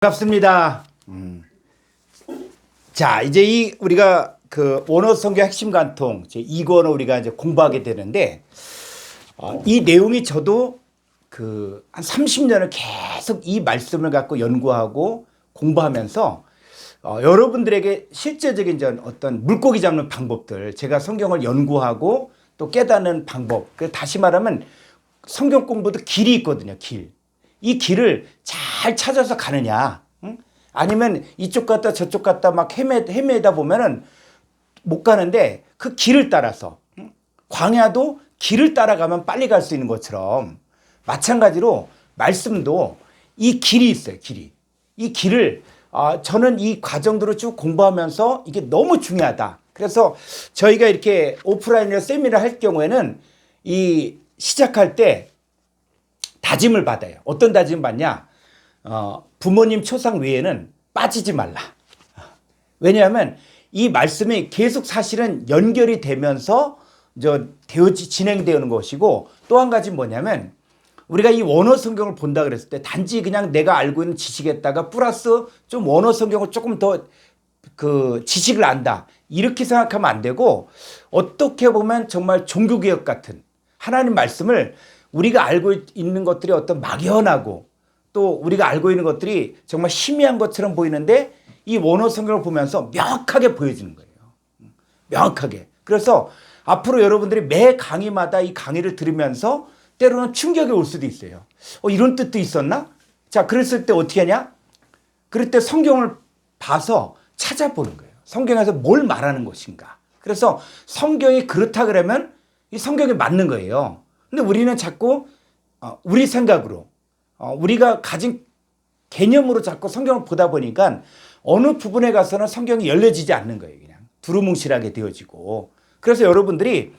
반갑습니다. 자, 이제 우리가 그 원어 성경 핵심 관통 제 2권을 우리가 이제 공부하게 되는데, 이 내용이 저도 그 한 30년을 계속 이 말씀을 갖고 연구하고 공부하면서 여러분들에게 실제적인 어떤 물고기 잡는 방법들, 제가 성경을 연구하고 또 깨닫는 방법, 다시 말하면 성경 공부도 길이 있거든요. 이 길을 잘 찾아서 가느냐, 응? 아니면 이쪽 갔다 저쪽 갔다 막 헤매다 보면은 못 가는데, 그 길을 따라서, 응? 광야도 길을 따라가면 빨리 갈 수 있는 것처럼 마찬가지로 말씀도 이 길이 있어요. 이 길을 저는 이 과정들을 쭉 공부하면서 이게 너무 중요하다. 그래서 저희가 이렇게 오프라인으로 세미나를 할 경우에는 이 시작할 때 다짐을 받아요. 어떤 다짐을 받냐? 부모님 초상 외에는 빠지지 말라. 왜냐하면 이 말씀이 계속 사실은 연결이 되면서 진행되는 것이고, 또 한 가지 뭐냐면, 우리가 이 원어 성경을 본다 그랬을 때 단지 그냥 내가 알고 있는 지식에다가 플러스 좀 원어 성경을 조금 더 그 지식을 안다, 이렇게 생각하면 안 되고, 어떻게 보면 정말 종교개혁 같은 하나님 말씀을 우리가 알고 있는 것들이 어떤 막연하고 또 우리가 알고 있는 것들이 정말 희미한 것처럼 보이는데, 이 원어 성경을 보면서 명확하게 보여지는 거예요. 명확하게. 그래서 앞으로 여러분들이 매 강의마다 이 강의를 들으면서 때로는 충격이 올 수도 있어요. 이런 뜻도 있었나? 자, 그랬을 때 어떻게 하냐? 그럴 때 성경을 봐서 찾아보는 거예요. 성경에서 뭘 말하는 것인가? 그래서 성경이 그렇다 그러면 이 성경에 맞는 거예요. 근데 우리는 자꾸 우리 생각으로 우리가 가진 개념으로 자꾸 성경을 보다 보니까 어느 부분에 가서는 성경이 열려지지 않는 거예요. 그냥 두루뭉실하게 되어지고. 그래서 여러분들이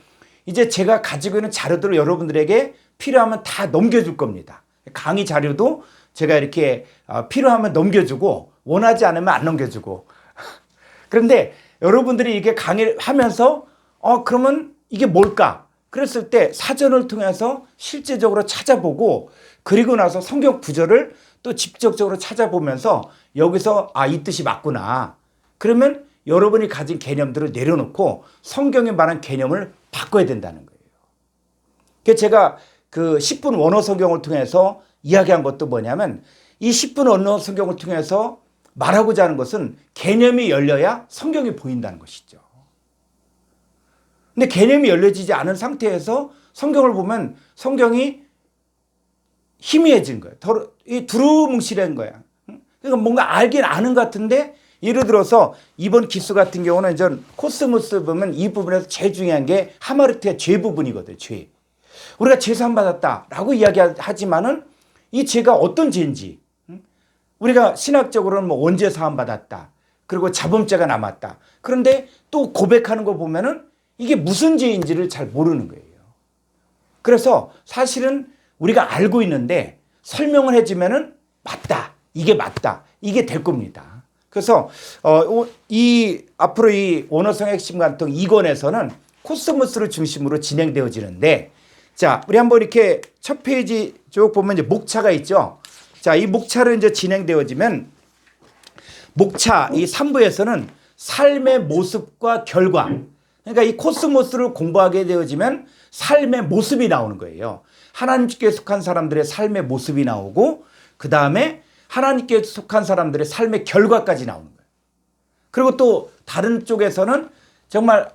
이제 제가 가지고 있는 자료들을 여러분들에게 필요하면 다 넘겨줄 겁니다. 강의 자료도 제가 이렇게 필요하면 넘겨주고, 원하지 않으면 안 넘겨주고. 그런데 여러분들이 이렇게 강의를 하면서 그러면 이게 뭘까? 그랬을 때 사전을 통해서 실제적으로 찾아보고, 그리고 나서 성경 구절을 또 직접적으로 찾아보면서 여기서 이 뜻이 맞구나. 그러면 여러분이 가진 개념들을 내려놓고 성경에 관한 개념을 바꿔야 된다는 거예요. 그래서 제가 그 10분 원어 성경을 통해서 이야기한 것도 뭐냐면, 이 10분 원어 성경을 통해서 말하고자 하는 것은 개념이 열려야 성경이 보인다는 것이죠. 근데 개념이 열려지지 않은 상태에서 성경을 보면 성경이 희미해진 거예요. 두루뭉실한 거야. 그러니까 뭔가 알긴 아는 것 같은데, 예를 들어서 이번 기수 같은 경우는 코스모스 보면 이 부분에서 제일 중요한 게 하마르트의 죄 부분이거든요. 죄. 우리가 죄 사함 받았다라고 이야기하지만은 이 죄가 어떤 죄인지, 우리가 신학적으로는 뭐 원죄 사함 받았다, 그리고 자범죄가 남았다. 그런데 또 고백하는 거 보면은 이게 무슨 죄인지를 잘 모르는 거예요. 그래서 사실은 우리가 알고 있는데 설명을 해주면은 맞다, 이게 될 겁니다. 그래서 앞으로 이 원어성 핵심 관통 2권에서는 코스모스를 중심으로 진행되어지는데, 자, 우리 한번 이렇게 첫 페이지 쭉 보면 이제 목차가 있죠. 자, 이 목차를 이제 진행되어지면, 목차 이 3부에서는 삶의 모습과 결과, 그러니까 이 코스모스를 공부하게 되어지면 삶의 모습이 나오는 거예요. 하나님께 속한 사람들의 삶의 모습이 나오고, 그 다음에 하나님께 속한 사람들의 삶의 결과까지 나오는 거예요. 그리고 또 다른 쪽에서는 정말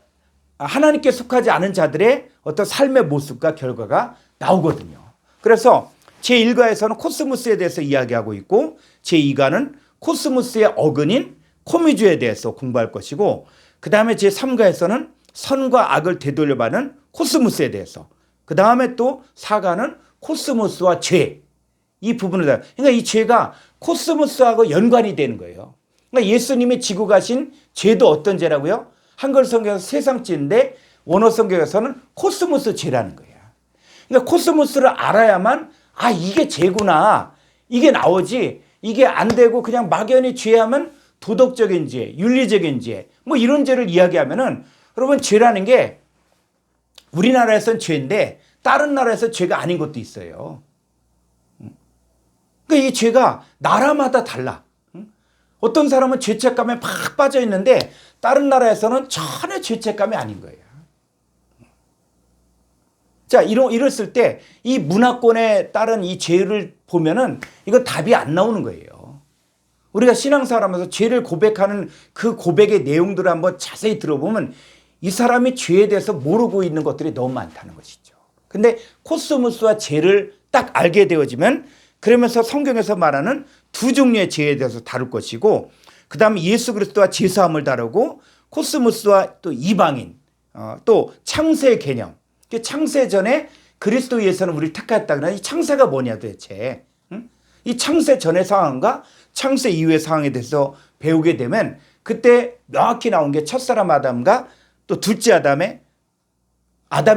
하나님께 속하지 않은 자들의 어떤 삶의 모습과 결과가 나오거든요. 그래서 제1과에서는 코스모스에 대해서 이야기하고 있고, 제2과는 코스모스의 어근인 코미주에 대해서 공부할 것이고, 그 다음에 제3과에서는 선과 악을 되돌려받는 코스모스에 대해서, 그 다음에 또 4과는 코스모스와 죄, 이 부분을, 그러니까 이 죄가 코스모스하고 연관이 되는 거예요. 그러니까 예수님이 지고 가신 죄도 어떤 죄라고요? 한글 성경에서 세상죄인데 원어 성경에서는 코스모스 죄라는 거예요. 그러니까 코스모스를 알아야만 이게 죄구나, 이게 나오지, 이게 안 되고 그냥 막연히 죄하면 도덕적인 죄, 윤리적인 죄, 뭐 이런 죄를 이야기하면은, 여러분, 죄라는 게 우리나라에서는 죄인데 다른 나라에서 죄가 아닌 것도 있어요. 그러니까 이 죄가 나라마다 달라. 어떤 사람은 죄책감에 팍 빠져 있는데 다른 나라에서는 전혀 죄책감이 아닌 거예요. 자, 이랬을 때 이 문화권에 따른 이 죄를 보면은 이거 답이 안 나오는 거예요. 우리가 신앙생활하면서 죄를 고백하는 그 고백의 내용들을 한번 자세히 들어보면 이 사람이 죄에 대해서 모르고 있는 것들이 너무 많다는 것이죠. 근데 코스모스와 죄를 딱 알게 되어지면 그러면서 성경에서 말하는 두 종류의 죄에 대해서 다룰 것이고 그 다음에 예수 그리스도와 죄사함을 다루고 코스모스와 또 이방인 또 창세의 개념. 창세 전에 그리스도에서는 우리를 택하였다. 그러나 이 창세가 뭐냐 도대체. 이 창세 전의 상황과 창세 이후의 상황에 대해서 배우게 되면 그때 명확히 나온 게 첫사람 아담과 또 둘째 아담이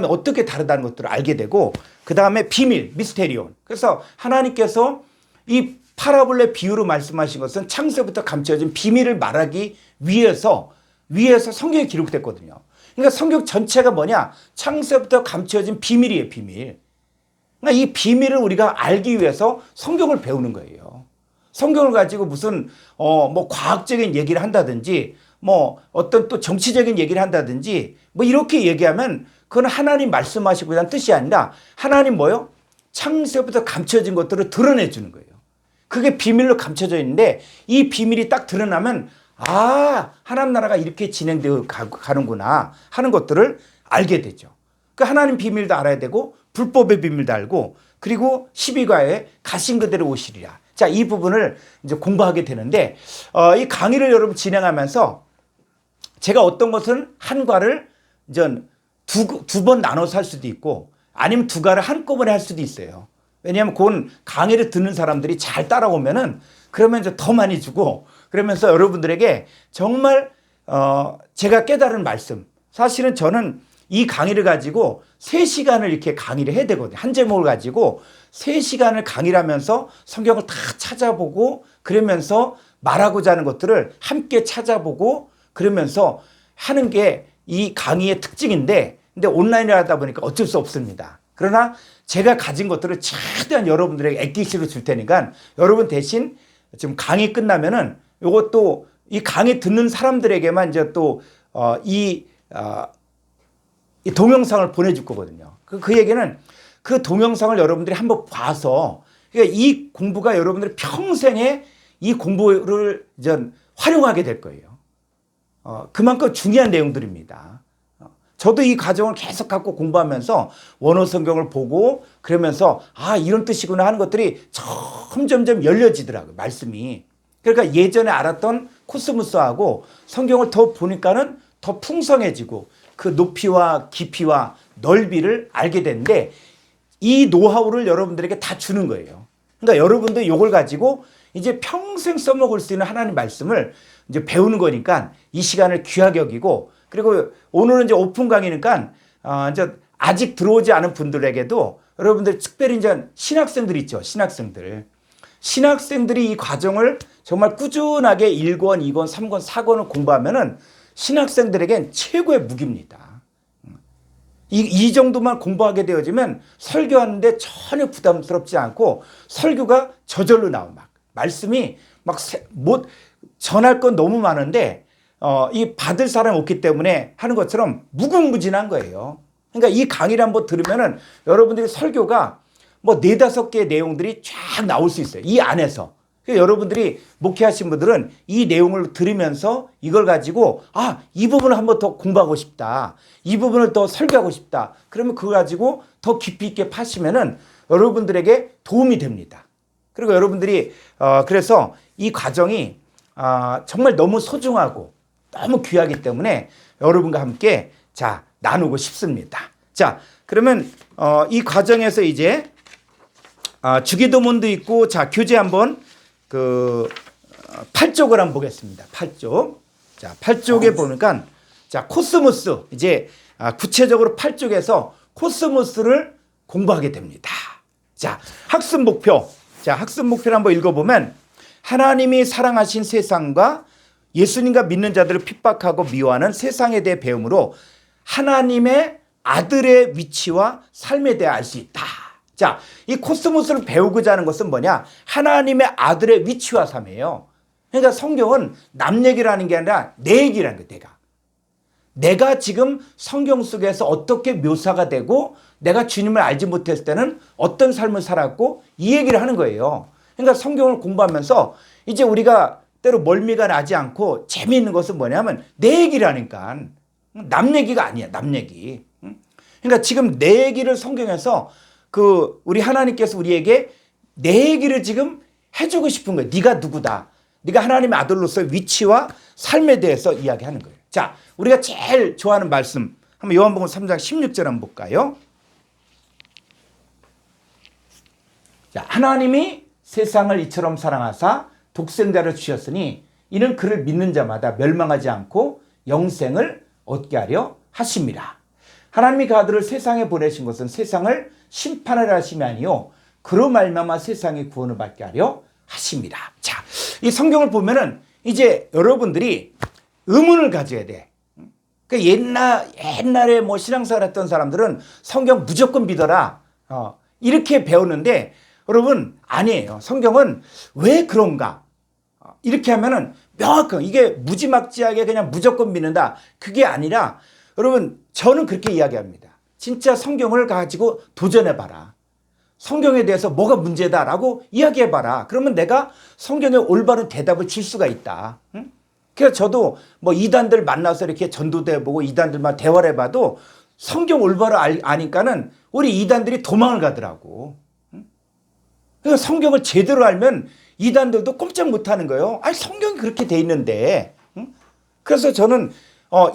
어떻게 다르다는 것들을 알게 되고 그 다음에 비밀, 미스테리온. 그래서 하나님께서 이 파라볼레 비유로 말씀하신 것은 창세부터 감춰진 비밀을 말하기 위해서 성경에 기록됐거든요. 그러니까 성경 전체가 뭐냐? 창세부터 감춰진 비밀이에요, 비밀. 그러니까 이 비밀을 우리가 알기 위해서 성경을 배우는 거예요. 성경을 가지고 무슨 뭐 과학적인 얘기를 한다든지 뭐 어떤 또 정치적인 얘기를 한다든지 뭐 이렇게 얘기하면 그건 하나님 말씀하시고 이란 뜻이 아니라 하나님 뭐요? 창세부터 감춰진 것들을 드러내 주는 거예요. 그게 비밀로 감춰져 있는데 이 비밀이 딱 드러나면 하나님 나라가 이렇게 진행되어 가는구나 하는 것들을 알게 되죠. 그 하나님 비밀도 알아야 되고 불법의 비밀도 알고 그리고 12과에 가신 그대로 오시리라. 자, 이 부분을 이제 공부하게 되는데 이 강의를 여러분 진행하면서 제가 어떤 것은 한 과를 이제 두 번 나눠서 할 수도 있고 아니면 두 과를 한꺼번에 할 수도 있어요. 왜냐하면 그건 강의를 듣는 사람들이 잘 따라오면은 그러면 이제 더 많이 주고 그러면서 여러분들에게 정말 제가 깨달은 말씀. 사실은 저는 이 강의를 가지고 3시간을 이렇게 강의를 해야 되거든요. 한 제목을 가지고 3시간을 강의를 하면서 성경을 다 찾아보고 그러면서 말하고자 하는 것들을 함께 찾아보고 그러면서 하는 게 이 강의의 특징인데 근데 온라인을 하다 보니까 어쩔 수 없습니다. 그러나 제가 가진 것들을 최대한 여러분들에게 액기시로 줄 테니까 여러분 대신 지금 강의 끝나면은 요것도 이 강의 듣는 사람들에게만 이제 또 이 동영상을 보내줄 거거든요. 그 얘기는 그 동영상을 여러분들이 한번 봐서 그러니까 이 공부가 여러분들이 평생에 이 공부를 이제 활용하게 될 거예요. 그만큼 중요한 내용들입니다. 저도 이 과정을 계속 갖고 공부하면서 원어 성경을 보고 그러면서 이런 뜻이구나 하는 것들이 점점점 열려지더라고요. 말씀이. 그러니까 예전에 알았던 코스모스하고 성경을 더 보니까는 더 풍성해지고 그 높이와 깊이와 넓이를 알게 되는데 이 노하우를 여러분들에게 다 주는 거예요. 그러니까 여러분도 이걸 가지고 이제 평생 써먹을 수 있는 하나님 말씀을 이제 배우는 거니까 이 시간을 귀하게 여기고 그리고 오늘은 이제 오픈 강의니까 이제 아직 들어오지 않은 분들에게도 여러분들 특별히 이제 신학생들 있죠. 신학생들이 이 과정을 정말 꾸준하게 1권, 2권, 3권, 4권을 공부하면은 신학생들에겐 최고의 무기입니다. 이 정도만 공부하게 되어지면 설교하는데 전혀 부담스럽지 않고 설교가 저절로 나와. 말씀이 전할 건 너무 많은데 이 받을 사람이 없기 때문에 하는 것처럼 무궁무진한 거예요. 그러니까 이 강의를 한번 들으면은 여러분들이 설교가 뭐 4-5개의 내용들이 쫙 나올 수 있어요. 이 안에서. 그러니까 여러분들이 목회하신 분들은 이 내용을 들으면서 이걸 가지고 이 부분을 한번 더 공부하고 싶다. 이 부분을 더 설교하고 싶다. 그러면 그거 가지고 더 깊이 있게 파시면은 여러분들에게 도움이 됩니다. 그리고 여러분들이 그래서 이 과정이 정말 너무 소중하고 너무 귀하기 때문에 여러분과 함께 나누고 싶습니다. 자, 그러면 이 과정에서 이제 주기도문도 있고 교재 한번 8쪽을 한번 보겠습니다. 8쪽. 자, 8쪽에 보니까 코스모스 이제 구체적으로 8쪽에서 코스모스를 공부하게 됩니다. 자, 학습 목표. 학습 목표를 한번 읽어보면 하나님이 사랑하신 세상과 예수님과 믿는 자들을 핍박하고 미워하는 세상에 대해 배움으로 하나님의 아들의 위치와 삶에 대해 알 수 있다. 자, 이 코스모스를 배우고자 하는 것은 뭐냐? 하나님의 아들의 위치와 삶이에요. 그러니까 성경은 남 얘기라는 게 아니라 내 얘기라는 거예요. 내가 지금 성경 속에서 어떻게 묘사가 되고 내가 주님을 알지 못했을 때는 어떤 삶을 살았고 이 얘기를 하는 거예요. 그러니까 성경을 공부하면서 이제 우리가 때로 멀미가 나지 않고 재미있는 것은 뭐냐면 내 얘기를 하니까 남 얘기가 아니야. 남 얘기. 그러니까 지금 내 얘기를 성경에서 우리 하나님께서 우리에게 내 얘기를 지금 해주고 싶은 거예요. 네가 누구다. 네가 하나님의 아들로서의 위치와 삶에 대해서 이야기하는 거예요. 자, 우리가 제일 좋아하는 말씀 한번 요한복음 3장 16절 한번 볼까요? 자, 하나님이 세상을 이처럼 사랑하사 독생자를 주셨으니 이는 그를 믿는 자마다 멸망하지 않고 영생을 얻게 하려 하심이라. 하나님이 그 아들을 세상에 보내신 것은 세상을 심판하려 하심이 아니요 그로 말미암아 세상의 구원을 받게 하려 하십니다. 자, 이 성경을 보면은 이제 여러분들이 의문을 가져야 돼. 그 옛날에 뭐 신앙생활 했던 사람들은 성경 무조건 믿어라. 이렇게 배웠는데 여러분 아니에요. 성경은 왜 그런가? 이렇게 하면은 명확한 이게 무지막지하게 그냥 무조건 믿는다. 그게 아니라 여러분 저는 그렇게 이야기합니다. 진짜 성경을 가지고 도전해봐라. 성경에 대해서 뭐가 문제다라고 이야기해봐라. 그러면 내가 성경의 올바른 대답을 줄 수가 있다. 응? 그래서 저도 뭐 이단들 만나서 이렇게 전도도 해보고 이단들만 대화를 해봐도 성경 올바로 아니까는 우리 이단들이 도망을 가더라고. 그래서 성경을 제대로 알면 이단들도 꼼짝 못하는 거예요. 아니 성경이 그렇게 돼 있는데. 그래서 저는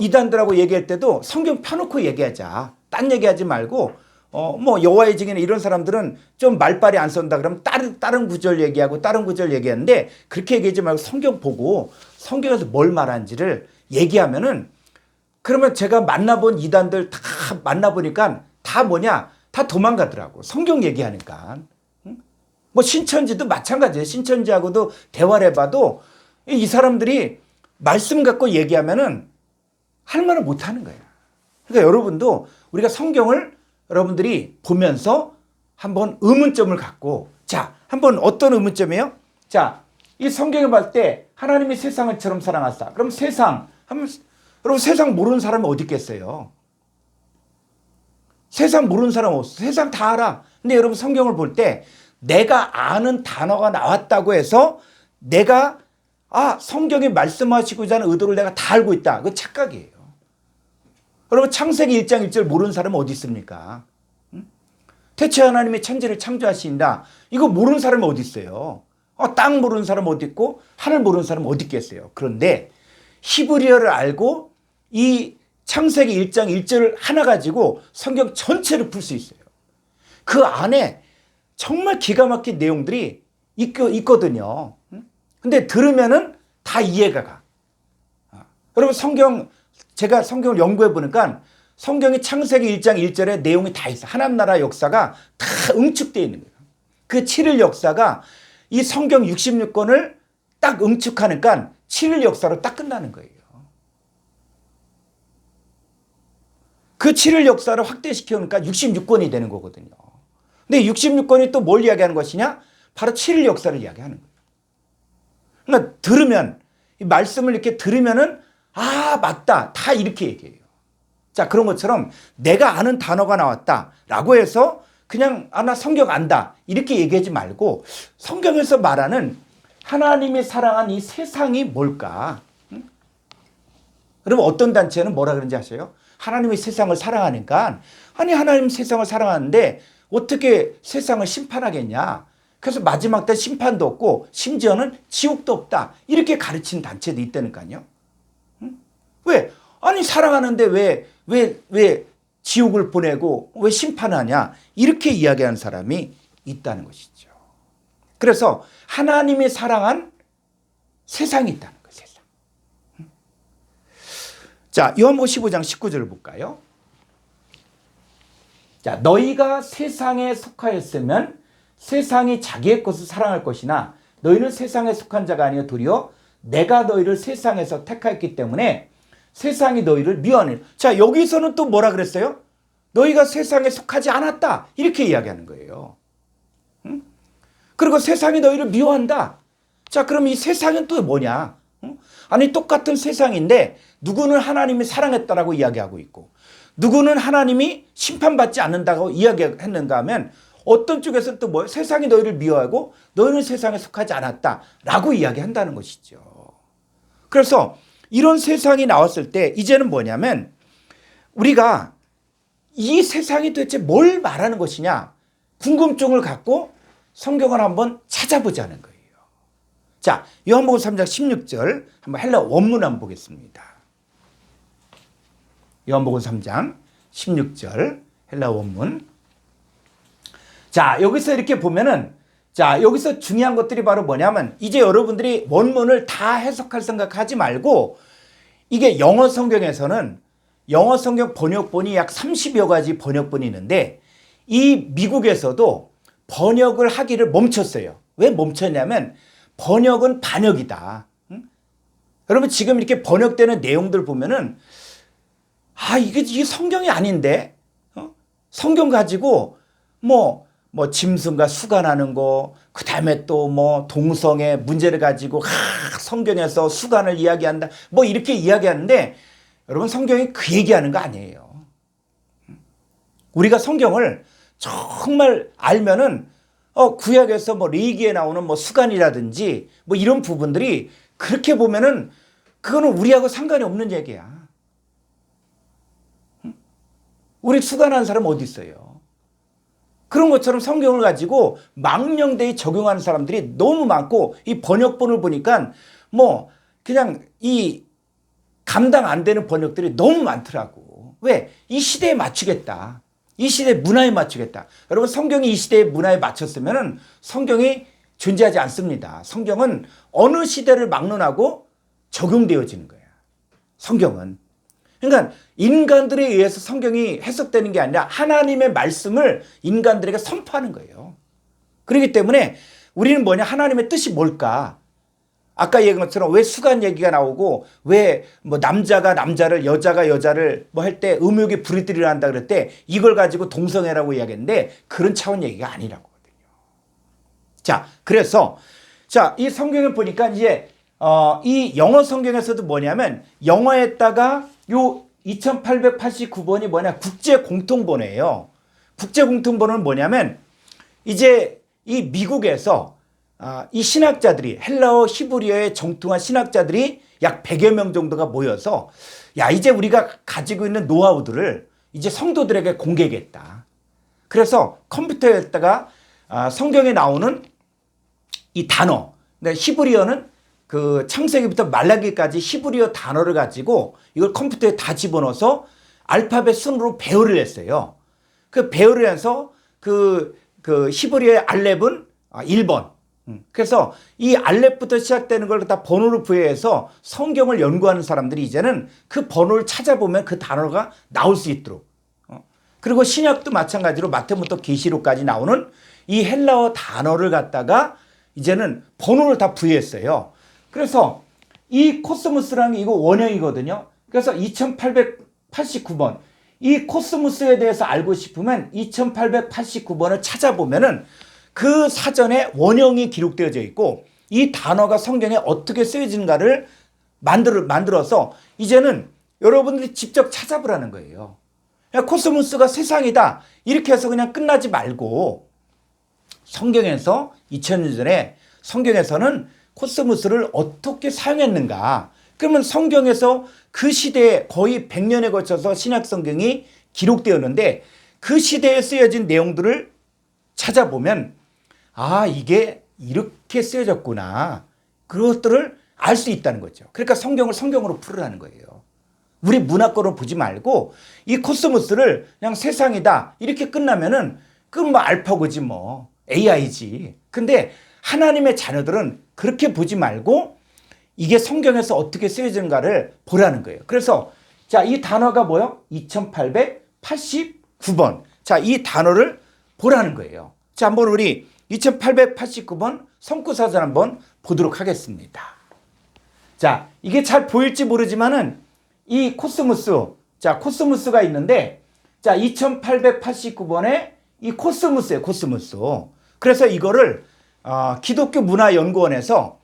이단들하고 얘기할 때도 성경 펴놓고 얘기하자. 딴 얘기하지 말고 뭐 여호와의 증인 이런 사람들은 좀 말빨이 안 쏜다 그러면 다른 구절 얘기하고 다른 구절 얘기하는데 그렇게 얘기하지 말고 성경 보고 성경에서 뭘 말하는지를 얘기하면은 그러면 제가 만나본 이단들 다 만나보니까 다 뭐냐 다 도망가더라고. 성경 얘기하니까. 뭐 신천지도 마찬가지예요. 신천지하고도 대화를 해봐도 이 사람들이 말씀 갖고 얘기하면은 할 말을 못 하는 거예요. 그러니까 여러분도 우리가 성경을 여러분들이 보면서 한번 의문점을 갖고 자, 한번 어떤 의문점이에요? 자, 이 성경에 봤을 때 하나님이 세상을처럼 사랑하사. 그럼 세상 하면 여러분 세상 모르는 사람이 어디 있겠어요? 세상 모르는 사람 없어. 세상 다 알아. 근데 여러분 성경을 볼 때 내가 아는 단어가 나왔다고 해서 내가 성경이 말씀하시고자 하는 의도를 내가 다 알고 있다. 그거 착각이에요. 여러분 창세기 1장 1절 모르는 사람은 어디 있습니까? 태초에 하나님이 천지를 창조하신다. 이거 모르는 사람이 어디 있어요? 땅 모르는 사람 어디 있고 하늘 모르는 사람 어디 있겠어요? 그런데 히브리어를 알고 이 창세기 1장 1절을 하나 가지고 성경 전체를 풀 수 있어요. 그 안에 정말 기가 막힌 내용들이 있거든요. 근데 들으면은 다 이해가 가. 여러분 제가 성경을 연구해 보니까 성경이 창세기 1장 1절에 내용이 다 있어. 하나님 나라 역사가 다 응축되어 있는 거예요. 그 7일 역사가 이 성경 66권을 딱 응축하니까 7일 역사로 딱 끝나는 거예요. 그 7일 역사를 확대시켜놓으니까 66권이 되는 거거든요. 근데 66권이 또 뭘 이야기하는 것이냐? 바로 7일 역사를 이야기하는 거예요. 그러니까 들으면, 이 말씀을 이렇게 들으면은, 맞다. 다 이렇게 얘기해요. 자, 그런 것처럼 내가 아는 단어가 나왔다라고 해서 그냥, 나 성경 안다. 이렇게 얘기하지 말고 성경에서 말하는 하나님이 사랑한 이 세상이 뭘까? 그러면 어떤 단체는 뭐라 그런지 아세요? 하나님이 세상을 사랑하니까, 아니, 하나님 세상을 사랑하는데 어떻게 세상을 심판하겠냐? 그래서 마지막 때 심판도 없고 심지어는 지옥도 없다. 이렇게 가르치는 단체도 있다니까요. 왜? 아니 사랑하는데 왜 지옥을 보내고 왜 심판하냐? 이렇게 이야기하는 사람이 있다는 것이죠. 그래서 하나님이 사랑한 세상이 있다는 거예요. 세상. 자, 요한복음 15장 19절을 볼까요? 자, 너희가 세상에 속하였으면 세상이 자기의 것을 사랑할 것이나 너희는 세상에 속한 자가 아니여 도리어 내가 너희를 세상에서 택하였기 때문에 세상이 너희를 미워하는. 자, 여기서는 또 뭐라 그랬어요? 너희가 세상에 속하지 않았다. 이렇게 이야기하는 거예요. 그리고 세상이 너희를 미워한다. 자, 그럼 이 세상은 또 뭐냐? 아니, 똑같은 세상인데 누구는 하나님이 사랑했다라고 이야기하고 있고 누구는 하나님이 심판받지 않는다고 이야기했는가 하면 어떤 쪽에서는 또 뭐 세상이 너희를 미워하고 너희는 세상에 속하지 않았다라고 이야기한다는 것이죠. 그래서 이런 세상이 나왔을 때 이제는 뭐냐면 우리가 이 세상이 도대체 뭘 말하는 것이냐 궁금증을 갖고 성경을 한번 찾아보자는 거예요. 자, 요한복음 3장 16절 한번 헬라 원문 한번 보겠습니다. 요한복음 3장 16절 헬라 원문. 자, 여기서 이렇게 보면은 자, 여기서 중요한 것들이 바로 뭐냐면 이제 여러분들이 원문을 다 해석할 생각하지 말고 이게 영어 성경에서는 영어 성경 번역본이 약 30여 가지 번역본이 있는데 이 미국에서도 번역을 하기를 멈췄어요. 왜 멈췄냐면 번역은 반역이다. 응? 여러분 지금 이렇게 번역되는 내용들 보면은 이게 성경이 아닌데 성경 가지고 뭐 짐승과 수간하는 거, 그 다음에 또 뭐 동성애 문제를 가지고 성경에서 수간을 이야기한다. 뭐 이렇게 이야기하는데 여러분 성경이 그 얘기하는 거 아니에요. 우리가 성경을 정말 알면은 구약에서 뭐 레위기에 나오는 뭐 수간이라든지 뭐 이런 부분들이 그렇게 보면은 그거는 우리하고 상관이 없는 얘기야. 우리 수간하는 사람 어디 있어요? 그런 것처럼 성경을 가지고 망령되이 적용하는 사람들이 너무 많고 이 번역본을 보니까 뭐 그냥 이 감당 안 되는 번역들이 너무 많더라고. 왜? 이 시대에 맞추겠다. 이 시대 문화에 맞추겠다. 여러분 성경이 이 시대의 문화에 맞췄으면 성경이 존재하지 않습니다. 성경은 어느 시대를 막론하고 적용되어지는 거야. 성경은. 그러니까 인간들에 의해서 성경이 해석되는 게 아니라 하나님의 말씀을 인간들에게 선포하는 거예요. 그렇기 때문에 우리는 뭐냐? 하나님의 뜻이 뭘까? 아까 얘기한 것처럼 왜 수간 얘기가 나오고 왜 뭐 남자가 남자를 여자가 여자를 뭐 할 때 음욕에 불이 들이려 한다 그럴 때 이걸 가지고 동성애라고 이야기했는데 그런 차원 얘기가 아니라고 하거든요. 자, 그래서 자, 이 성경을 보니까 이제 이 영어 성경에서도 뭐냐면 영어에다가 요 2889번이 뭐냐? 국제 공통번호예요. 국제 공통번호는 뭐냐면 이제 이 미국에서 이 신학자들이 헬라어 히브리어에 정통한 신학자들이 약 100여 명 정도가 모여서 이제 우리가 가지고 있는 노하우들을 이제 성도들에게 공개하겠다. 그래서 컴퓨터에다가 성경에 나오는 이 단어, 히브리어는 그 창세기부터 말라기까지 히브리어 단어를 가지고 이걸 컴퓨터에 다 집어넣어서 알파벳 순으로 배열을 했어요. 그 배열을 해서 그 히브리어의 알렙은 1번. 그래서 이 알렙부터 시작되는 걸 다 번호로 부여해서 성경을 연구하는 사람들이 이제는 그 번호를 찾아보면 그 단어가 나올 수 있도록. 그리고 신약도 마찬가지로 마태부터 계시록까지 나오는 이 헬라어 단어를 갖다가 이제는 번호를 다 부여했어요. 그래서 이 코스모스라는 게 이거 원형이거든요. 그래서 2889번. 이 코스모스에 대해서 알고 싶으면 2889번을 찾아보면은 그 사전에 원형이 기록되어져 있고 이 단어가 성경에 어떻게 쓰여지는가를 만들어서 이제는 여러분들이 직접 찾아보라는 거예요. 코스모스가 세상이다. 이렇게 해서 그냥 끝나지 말고 성경에서 2000년 전에 성경에서는 코스모스를 어떻게 사용했는가. 그러면 성경에서 그 시대에 거의 100년에 걸쳐서 신약 성경이 기록되었는데 그 시대에 쓰여진 내용들을 찾아보면 이게 이렇게 쓰여졌구나. 그것들을 알 수 있다는 거죠. 그러니까 성경을 성경으로 풀으라는 거예요. 우리 문화권으로 보지 말고 이 코스모스를 그냥 세상이다. 이렇게 끝나면은 그건 뭐 알파고지 뭐 AI지. 근데 하나님의 자녀들은 그렇게 보지 말고 이게 성경에서 어떻게 쓰여지는가를 보라는 거예요. 그래서 자, 이 단어가 뭐요? 2889번. 자, 이 단어를 보라는 거예요. 자, 한번 우리 2889번 성구사전 한번 보도록 하겠습니다. 자, 이게 잘 보일지 모르지만은 이 코스모스, 자, 코스모스가 있는데 자, 2889번에 이 코스모스예요, 코스모스. 그래서 이거를 기독교 문화연구원에서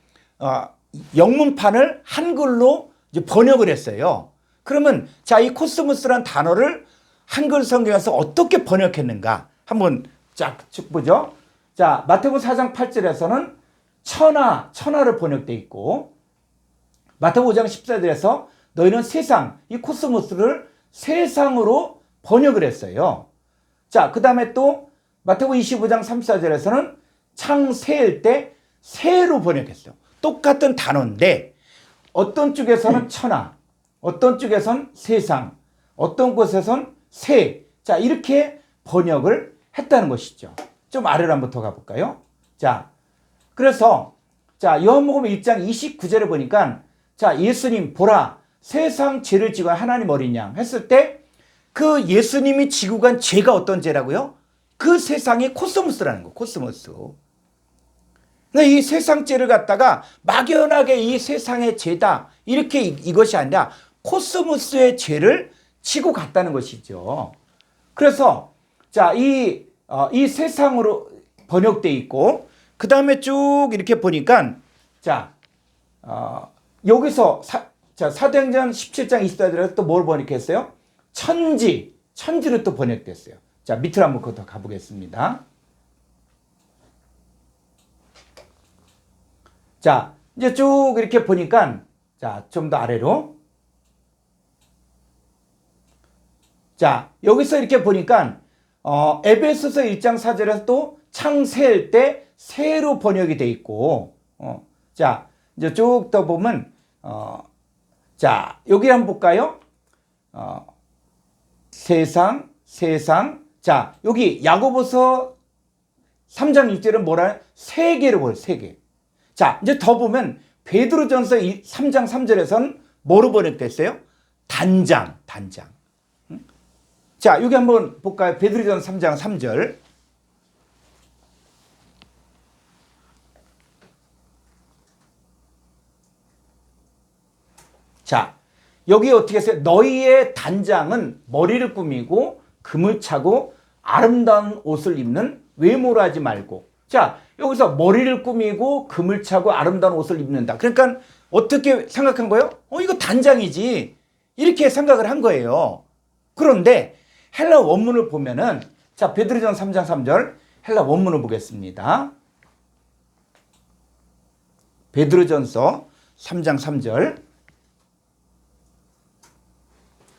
영문판을 한글로 이제 번역을 했어요. 그러면 자, 이 코스모스란 단어를 한글 성경에서 어떻게 번역했는가 한번 쭉 보죠. 자, 마태복음 4장 8절에서는 천하를 번역돼 있고, 마태복음 5장 14절에서 너희는 세상, 이 코스모스를 세상으로 번역을 했어요. 자, 그 다음에 또 마태복음 25장 34절에서는 창세일 때 새로 번역했어요. 똑같은 단어인데 어떤 쪽에서는 천하, 어떤 쪽에서는 세상, 어떤 곳에서는 새. 자, 이렇게 번역을 했다는 것이죠. 좀 아래로 한번 더 가볼까요? 자, 그래서 자, 요한복음 1장 29절에 보니까 자, 예수님 보라 세상 죄를 지고 하나님 어린 양 했을 때 그 예수님이 지고 간 죄가 어떤 죄라고요? 그 세상의 코스모스라는 거, 코스모스. 그러니까 이 세상 죄를 갖다가 막연하게 이 세상의 죄다 이렇게 이것이 아니라 코스모스의 죄를 지고 갔다는 것이죠. 그래서 자, 이 세상으로 번역돼 있고, 그 다음에 쭉 이렇게 보니까 자, 여기서 사도행전 17장 24절에서 또 뭘 번역했어요? 천지로 또 번역됐어요. 자, 밑으로 한번 더 가보겠습니다. 자, 이제 쭉 이렇게 보니까 자, 좀 더 아래로. 자, 여기서 이렇게 보니까 에베소서 1장 4절에서 또 창세일 때 새로 번역이 돼 있고, 자, 이제 쭉 더 보면 자, 여기 한번 볼까요? 세상. 자, 여기 야고보서 3장 6절은 뭐라? 세계로 보여요, 세계. 자, 이제 더 보면 베드로전서 3장 3절에서는 뭐로 번역됐어요? 단장. 자, 여기 한번 볼까요? 베드로전서 3장 3절. 자, 여기 어떻게 했어요? 너희의 단장은 머리를 꾸미고 금을 차고 아름다운 옷을 입는 외모로 하지 말고. 자, 여기서 머리를 꾸미고 금을 차고 아름다운 옷을 입는다. 그러니까 어떻게 생각한 거예요? 이거 단장이지. 이렇게 생각을 한 거예요. 그런데 헬라 원문을 보면은 자, 베드로전서 3장 3절 헬라 원문을 보겠습니다. 베드로전서 3장 3절.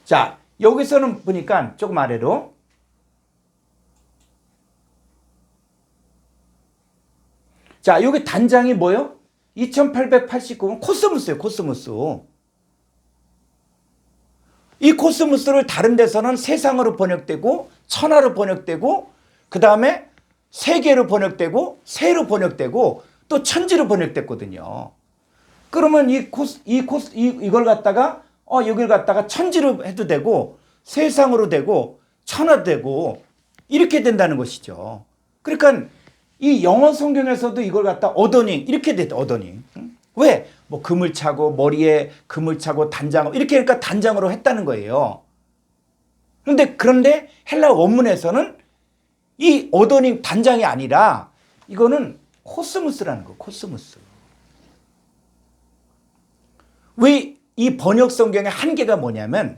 자, 여기서는 보니까 조금 아래로 자, 여기 단장이 뭐예요? 2889번 코스모스예요, 코스모스. 이 코스모스를 다른 데서는 세상으로 번역되고 천하로 번역되고 그 다음에 세계로 번역되고 새로 번역되고 또 천지로 번역됐거든요. 그러면 이걸 갖다가 여기를 갖다가 천지로 해도 되고 세상으로 되고 천하도 되고 이렇게 된다는 것이죠. 그러니까 이 영어 성경에서도 이걸 갖다 어더닝 이렇게 됐다. 어더닝. 왜? 뭐 금을 차고 머리에 금을 차고 단장 이렇게 그러니까 단장으로 했다는 거예요. 그런데 헬라 원문에서는 이 어더닝 단장이 아니라 이거는 코스모스라는 거. 코스모스. 왜 이 번역 성경의 한계가 뭐냐면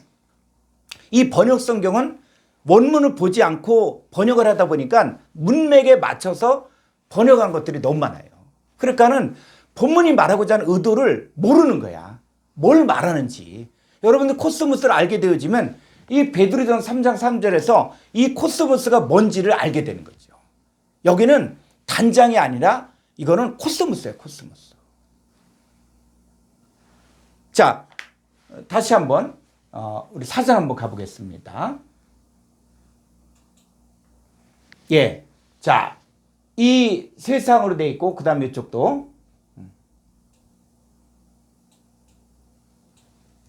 이 번역 성경은 원문을 보지 않고 번역을 하다 보니까 문맥에 맞춰서 번역한 것들이 너무 많아요. 그러니까는 본문이 말하고자 하는 의도를 모르는 거야. 뭘 말하는지. 여러분들 코스모스를 알게 되어지면 이 베드로전서 3장 3절에서 이 코스모스가 뭔지를 알게 되는 거죠. 여기는 단장이 아니라 이거는 코스모스예요. 코스모스. 자, 다시 한번 우리 사전 한번 가보겠습니다. 예, 자, 이 세상으로 돼 있고 그 다음에 이쪽도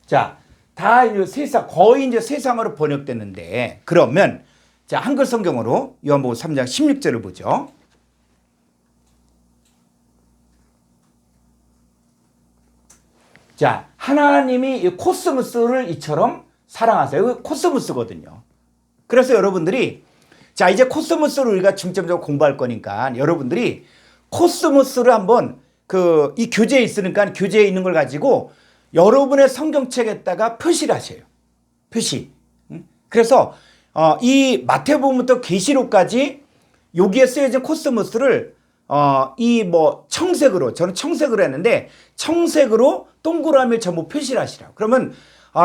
자, 다 이제 세상 거의 이제 세상으로 번역됐는데 그러면 자, 한글 성경으로 요한복음 3장 16절을 보죠. 자, 하나님이 이 코스모스를 이처럼 사랑하세요. 이거 코스모스거든요. 그래서 여러분들이 자, 이제 코스모스를 우리가 중점적으로 공부할 거니까 여러분들이 코스모스를 한번 이 교재에 있으니까 교재에 있는 걸 가지고 여러분의 성경책에다가 표시를 하셔요. 표시. 그래서 이 마태복음부터 계시록까지 여기에 쓰여진 코스모스를 이 뭐 청색으로, 저는 청색으로 했는데 청색으로 동그라미를 전부 표시를 하시라고. 그러면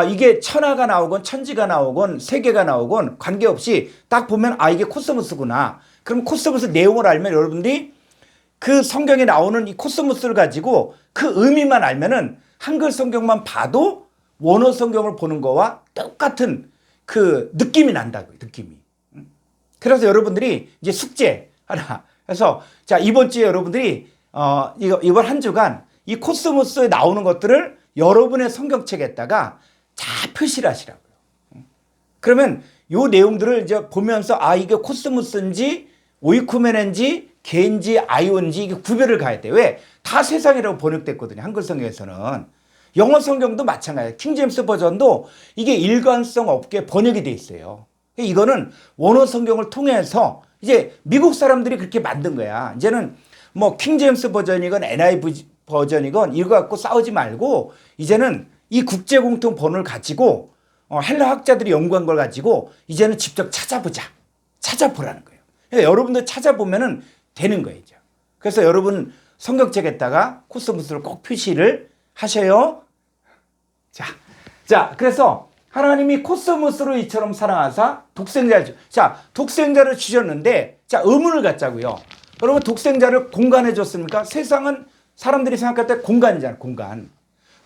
이게 천하가 나오건 천지가 나오건 세계가 나오건 관계없이 딱 보면 이게 코스모스구나. 그럼 코스모스 내용을 알면 여러분들이 그 성경에 나오는 이 코스모스를 가지고 그 의미만 알면은 한글 성경만 봐도 원어 성경을 보는 거와 똑같은 그 느낌이 난다고요. 느낌이. 그래서 여러분들이 이제 숙제 하나. 그래서 자, 이번 주에 여러분들이 이번 한 주간 이 코스모스에 나오는 것들을 여러분의 성경책에다가 다 표시를 하시라고요. 그러면 요 내용들을 이제 보면서 이게 코스모스인지 오이쿠메네인지 개인지 아이온지 이게 구별을 가야 돼. 왜? 다 세상이라고 번역됐거든요. 한글 성경에서는. 영어 성경도 마찬가지예요. 킹제임스 버전도 이게 일관성 없게 번역이 돼 있어요. 이거는 원어 성경을 통해서 이제 미국 사람들이 그렇게 만든 거야. 이제는 뭐 킹제임스 버전이건 NIV 버전이건 이거 갖고 싸우지 말고 이제는 이 국제 공통 번호를 가지고 헬라 학자들이 연구한 걸 가지고 이제는 직접 찾아보라는 거예요. 그러니까 여러분들 찾아보면은 되는 거예요. 그래서 여러분 성경책에다가 코스모스를 꼭 표시를 하셔요. 자, 그래서 하나님이 코스모스로 이처럼 사랑하사 독생자를 주셨는데, 자, 의문을 갖자고요. 여러분, 독생자를 공간에 줬습니까? 세상은 사람들이 생각할 때 공간이잖아요.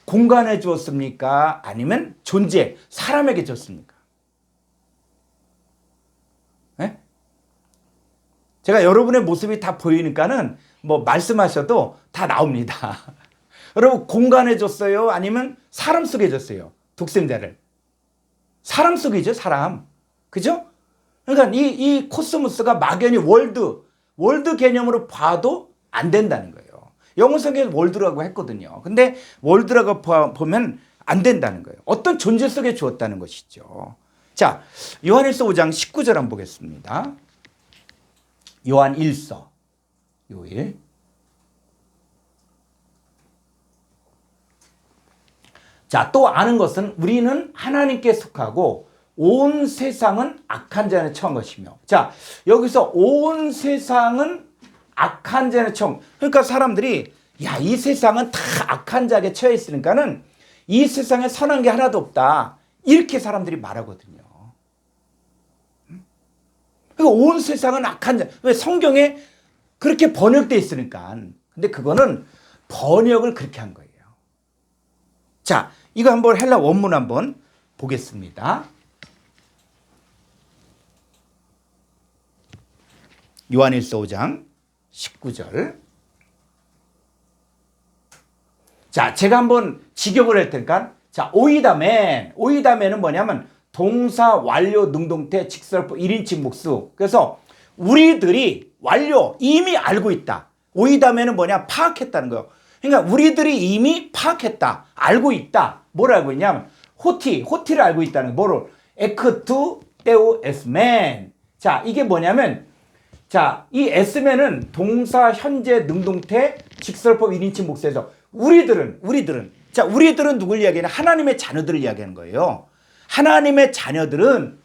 공간에 주었습니까? 아니면 존재, 사람에게 줬습니까? 네? 제가 여러분의 모습이 다 보이니까는 뭐 말씀하셔도 다 나옵니다. 여러분, 공간에 줬어요? 아니면 사람 속에 줬어요? 독생자를. 사람 속이죠, 사람. 그죠? 그러니까 이 코스모스가 막연히 월드 개념으로 봐도 안 된다는 거예요. 영어 성경에 월드라고 했거든요. 근데 월드라고 보면 안 된다는 거예요. 어떤 존재 속에 주었다는 것이죠. 자, 요한일서 5장 19절 한번 보겠습니다. 요한 1서 요일. 자, 또 아는 것은 우리는 하나님께 속하고 온 세상은 악한 자에 처한 것이며. 자, 여기서 온 세상은 악한 자에 처한. 그러니까 사람들이 이 세상은 다 악한 자에게 처해 있으니까는 이 세상에 선한 게 하나도 없다. 이렇게 사람들이 말하거든요. 그러니까 온 세상은 악한 자. 왜? 성경에 그렇게 번역되어 있으니까. 근데 그거는 번역을 그렇게 한 거예요. 자, 이거 한번 헬라 원문 한번 보겠습니다. 요한일서 5장 19절. 자, 제가 한번 직역을 할 테니까. 자, 오이다멘은 뭐냐면 동사, 완료, 능동태, 직설법, 1인칭 목수. 그래서 우리들이 완료, 이미 알고 있다. 오이다멘은 뭐냐? 파악했다는 거예요. 그러니까 우리들이 이미 파악했다. 알고 있다. 뭘 알고 있냐면 호티를 알고 있다는 거. 뭐를? 에크투 테우 에스멘. 자, 이게 뭐냐면 자, 이 에스멘은 동사, 현재, 능동태, 직설법, 1인칭 목수에서 우리들은 자, 우리들은 누굴 이야기하냐? 하나님의 자녀들을 이야기하는 거예요. 하나님의 자녀들은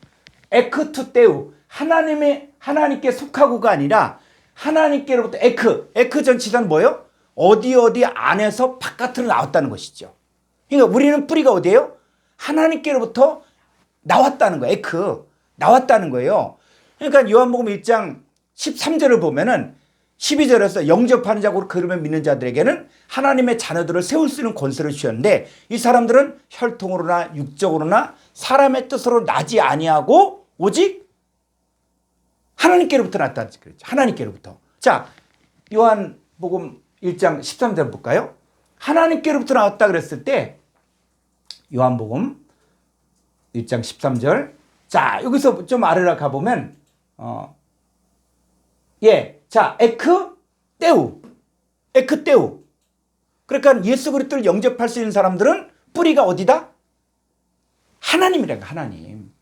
에크투 테우, 하나님께 속하고가 아니라 하나님께로부터 에크 전치사는 뭐예요? 어디 안에서 바깥으로 나왔다는 것이죠. 그러니까 우리는 뿌리가 어디예요? 하나님께로부터 나왔다는 거예요. 나왔다는 거예요. 그러니까 요한복음 1장 13절을 보면은 12절에서 영접하는 자고 그름을 믿는 자들에게는 하나님의 자녀들을 세울 수 있는 권세를 주셨는데 이 사람들은 혈통으로나 육적으로나 사람의 뜻으로 나지 아니하고 오직 하나님께로부터 났다 그랬죠. 하나님께로부터. 자, 요한복음 1장 13절 볼까요? 하나님께로부터 나왔다 그랬을 때 요한복음 1장 13절. 자, 여기서 좀 아래로 가보면 자, 에크테우. 그러니까 예수 그리스도를 영접할 수 있는 사람들은 뿌리가 어디다? 하나님이라는 거야, 하나님.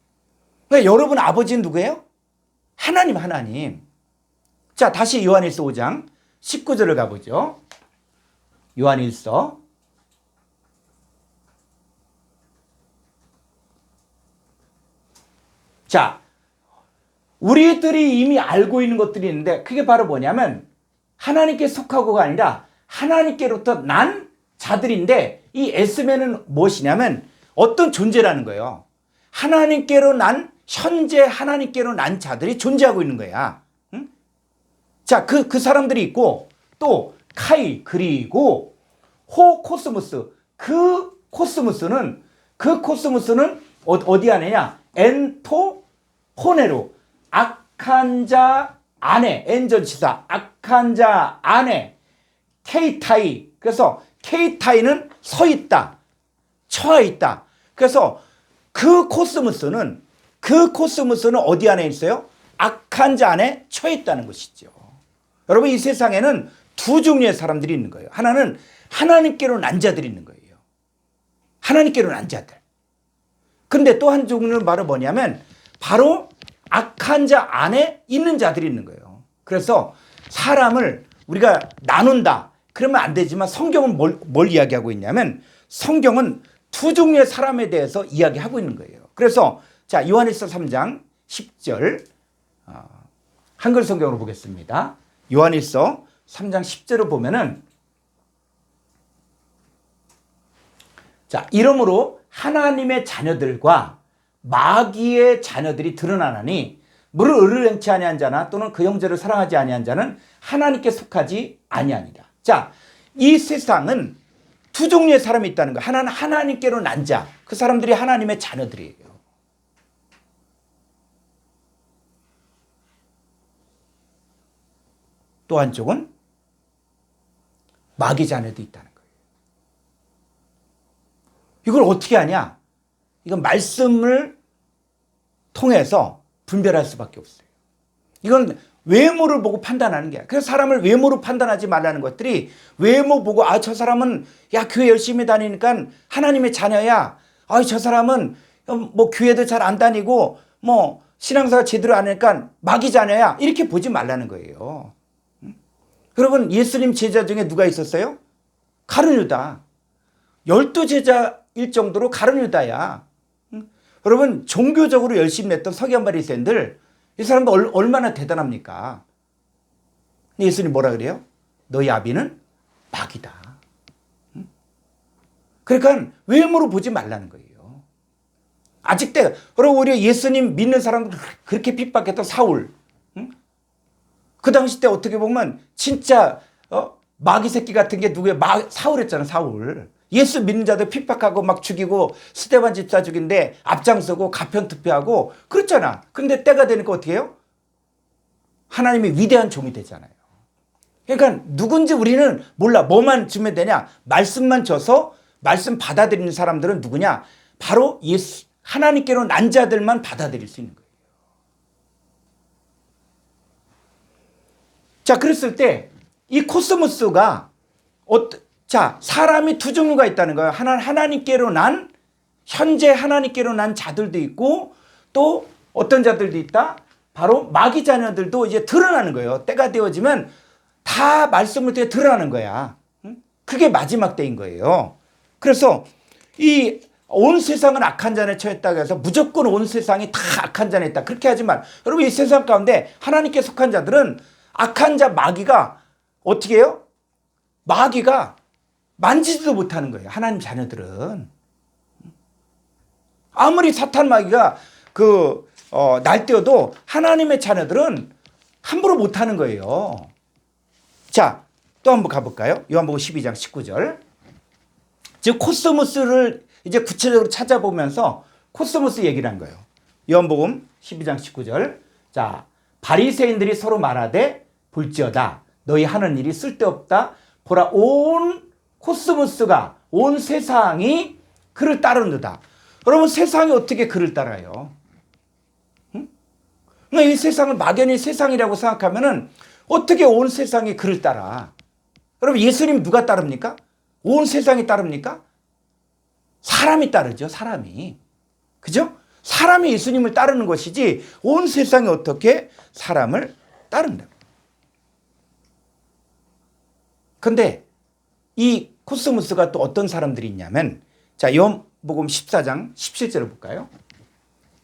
그러니까 여러분 아버지는 누구예요? 하나님. 자, 다시 요한일서 5장 19절을 가보죠. 요한일서. 자, 우리들이 이미 알고 있는 것들이 있는데 그게 바로 뭐냐면 하나님께 속하고가 아니라 하나님께로부터 난 자들인데 이 에스메는 무엇이냐면 어떤 존재라는 거예요. 하나님께로 난 현재 하나님께로 난 자들이 존재하고 있는 거야. 응? 자, 그 사람들이 있고 또 카이 그리고 호 코스모스 그 코스모스는 어디 안에냐? 엔토 호네로 악한 자 안에 엔전치사 악한 자 안에 케이타이 그래서 케이타이는 서 있다 처해 있다. 그래서 그 코스모스는 어디 안에 있어요? 악한 자 안에 처해 있다는 것이죠. 여러분 이 세상에는 두 종류의 사람들이 있는 거예요. 하나는 하나님께로 난 자들이 있는 거예요. 하나님께로 난 자들. 근데 또 한 종류는 바로 뭐냐면 바로 악한 자 안에 있는 자들이 있는 거예요. 그래서 사람을 우리가 나눈다 그러면 안 되지만 성경은 뭘 이야기하고 있냐면 성경은 두 종류의 사람에 대해서 이야기하고 있는 거예요. 그래서 자 요한일서 3장 10절 한글 성경으로 보겠습니다. 요한일서 3장 10절을 보면은 자 이러므로 하나님의 자녀들과 마귀의 자녀들이 드러나나니 물을 의를 행치 아니한 자나 또는 그 형제를 사랑하지 아니한 자는 하나님께 속하지 아니하니라. 자, 이 세상은 두 종류의 사람이 있다는 거예요. 하나는 하나님께로 난 자, 그 사람들이 하나님의 자녀들이에요. 또 한쪽은 마귀 자녀도 있다는 거예요. 이걸 어떻게 하냐? 이건 말씀을 통해서 분별할 수밖에 없어요. 이건 외모를 보고 판단하는 게. 그래서 사람을 외모로 판단하지 말라는 것들이 외모 보고 저 사람은 야 교회 열심히 다니니까 하나님의 자녀야. 저 사람은 뭐 교회도 잘 안 다니고 뭐 신앙생활 제대로 안 하니까 마귀 자녀야. 이렇게 보지 말라는 거예요. 여러분 예수님 제자 중에 누가 있었어요? 가룟 유다. 12제자일 정도로 가룟 유다야. 여러분 종교적으로 열심히 했던 서기관 바리새인들 이 사람도 얼마나 대단합니까? 예수님 뭐라 그래요? 너희 아비는 마귀다. 그러니까 외모로 보지 말라는 거예요. 아직 여러분 우리 예수님 믿는 사람들 그렇게 핍박했던 사울. 그 당시 때 어떻게 보면 진짜 마귀 새끼 같은 게 누구예요? 사울했잖아 사울. 예수 믿는 자들 핍박하고 막 죽이고 스데반 집사 죽인데 앞장서고 가편 투표하고 그렇잖아. 근데 때가 되니까 어떻게 해요? 하나님의 위대한 종이 되잖아요. 그러니까 누군지 우리는 몰라. 뭐만 주면 되냐? 말씀만 줘서 말씀 받아들이는 사람들은 누구냐? 바로 예수 하나님께로 난 자들만 받아들일 수 있는 거예요. 자, 그랬을 때 이 코스모스가 자, 사람이 두 종류가 있다는 거예요. 하나는 하나님께로 난 현재 하나님께로 난 자들도 있고 또 어떤 자들도 있다. 바로 마귀 자녀들도 이제 드러나는 거예요. 때가 되어지면 다 말씀을 통해 드러나는 거야. 그게 마지막 때인 거예요. 그래서 이 온 세상은 악한 자에 처했다고 해서 무조건 온 세상이 다 악한 자에 있다. 그렇게 하지만 여러분 이 세상 가운데 하나님께 속한 자들은 악한 자 마귀가 어떻게 해요? 마귀가 만지지도 못하는 거예요. 하나님 자녀들은. 아무리 사탄 마귀가 날뛰어도 하나님의 자녀들은 함부로 못하는 거예요. 자, 또 한번 가볼까요? 요한복음 12장 19절. 즉 코스모스를 이제 구체적으로 찾아보면서 코스모스 얘기를 한 거예요. 요한복음 12장 19절. 자, 바리새인들이 서로 말하되 볼지어다 너희 하는 일이 쓸데없다. 보라 온 코스모스가 온 세상이 그를 따르는다. 여러분 세상이 어떻게 그를 따라요? 그러니까 이 세상을 막연히 세상이라고 생각하면은 어떻게 온 세상이 그를 따라? 여러분 예수님 누가 따릅니까? 온 세상이 따릅니까? 사람이 따르죠. 사람이. 그죠? 사람이 예수님을 따르는 것이지 온 세상이 어떻게 사람을 따른다. 근데 이 코스모스가 또 어떤 사람들이 있냐면, 자, 요한복음 14장 17절을 볼까요?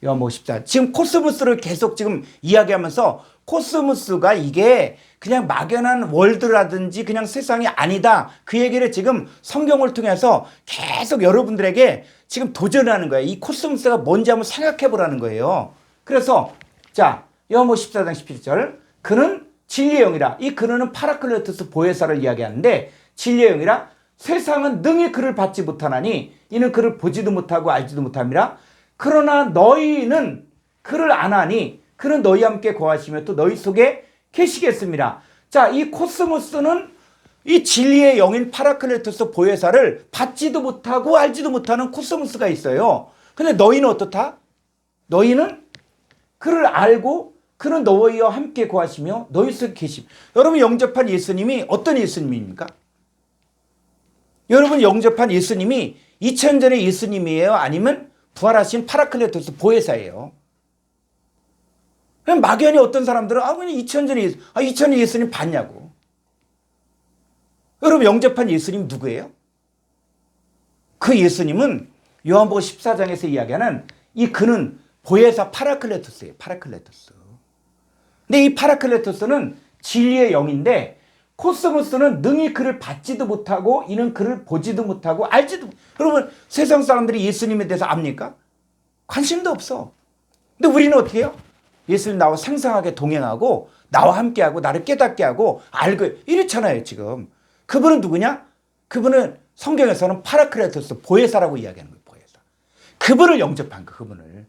요한복음 14. 지금 코스모스를 계속 지금 이야기하면서 코스모스가 이게 그냥 막연한 월드라든지 그냥 세상이 아니다. 그 얘기를 지금 성경을 통해서 계속 여러분들에게 지금 도전하는 거예요. 이 코스모스가 뭔지 한번 생각해 보라는 거예요. 그래서 자, 요한복음 14장 17절. 그는 진리의 영이라. 이 그는 파라클레토스 보혜사를 이야기하는데, 진리의 영이라 세상은 능히 그를 받지 못하나니 이는 그를 보지도 못하고 알지도 못함이라. 그러나 너희는 그를 아나니 그는 너희와 함께 거하시며 또 너희 속에 계시겠습니다. 자, 이 코스모스는 이 진리의 영인 파라클레토스 보혜사를 받지도 못하고 알지도 못하는 코스모스가 있어요. 근데 너희는 어떻다? 너희는 그를 알고 그는 너희와 함께 거하시며 너희 속에 계심. 여러분 영접한 예수님이 어떤 예수님입니까? 여러분 영접한 예수님이 2000전의 예수님이에요? 아니면 부활하신 파라클레토스 보혜사예요? 그냥 막연히 어떤 사람들은 그냥 2000전의 예수님 봤냐고. 여러분 영접한 예수님 누구예요? 그 예수님은 요한복음 14장에서 이야기하는 이 그는 보혜사 파라클레토스예요. 파라클레토스. 근데 이 파라클레토스는 진리의 영인데, 코스모스는 능히 그를 받지도 못하고 이는 그를 보지도 못하고 알지도. 여러분 세상 사람들이 예수님에 대해서 압니까? 관심도 없어. 근데 우리는 어떻게 해요? 예수님 나와 상상하게 동행하고 나와 함께하고 나를 깨닫게 하고 알고 이렇잖아요 지금. 그분은 누구냐? 그분은 성경에서는 파라클레토스 보혜사라고 이야기하는 거예요. 보혜사. 그분을 영접한 거, 그분을.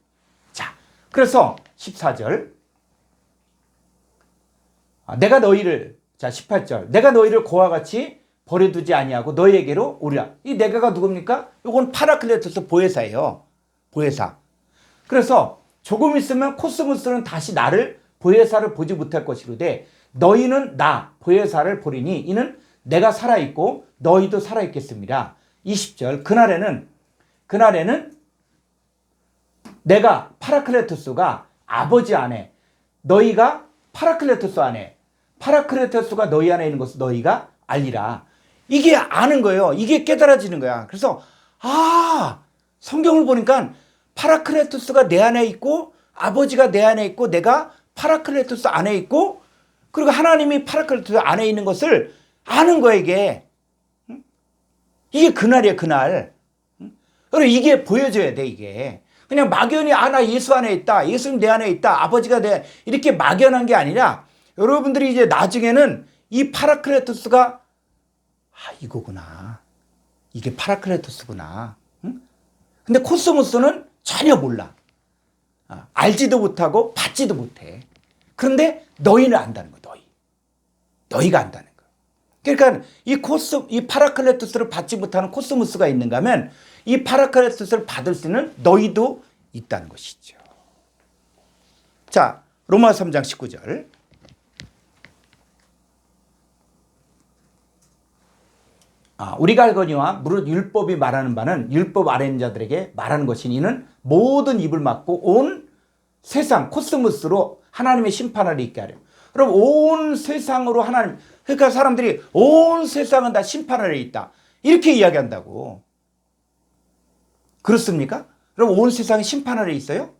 자, 그래서 14절. 내가 너희를, 자 18절. 내가 너희를 고와 같이 버려두지 아니하고 너희에게로 오리라. 이 내가가 누굽니까? 이건 파라클레토스 보혜사예요. 보혜사. 그래서 조금 있으면 코스모스는 다시 나를 보혜사를 보지 못할 것이로되 너희는 나 보혜사를 보리니 이는 내가 살아있고 너희도 살아있겠습니다. 20절. 그날에는 내가 파라클레토스가 아버지 안에, 너희가 파라클레토스 안에, 파라클레토스가 너희 안에 있는 것을 너희가 알리라. 이게 아는 거예요. 이게 깨달아지는 거야. 그래서 성경을 보니까 파라클레토스가 내 안에 있고 아버지가 내 안에 있고 내가 파라클레토스 안에 있고 그리고 하나님이 파라클레토스 안에 있는 것을 아는 거야 이게. 이게 그날이야 그날. 그리고 이게 보여줘야 돼 이게. 그냥 막연히 나 예수 안에 있다. 예수님 내 안에 있다. 아버지가 이렇게 막연한 게 아니라 여러분들이 이제 나중에는 이 파라클레토스가 이거구나. 이게 파라클레토스구나. 응? 근데 코스모스는 전혀 몰라. 알지도 못하고 받지도 못해. 그런데 너희는 안다는 거야. 너희가 안다는 거야. 그러니까 이 파라클레토스를 받지 못하는 코스모스가 있는가 하면 이 파라클레토스를 받을 수 있는 너희도 있다는 것이죠. 자, 로마서 3장 19절. 우리가 알거니와 무릇 율법이 말하는 바는 율법 아래 있는 자들에게 말하는 것이니 이는 모든 입을 막고 온 세상 코스모스로 하나님의 심판을 있게 하려. 그럼 온 세상으로 하나님, 그러니까 사람들이 온 세상은 다 심판 아래 있다 이렇게 이야기한다고. 그렇습니까? 그럼 온 세상이 심판 아래 있어요?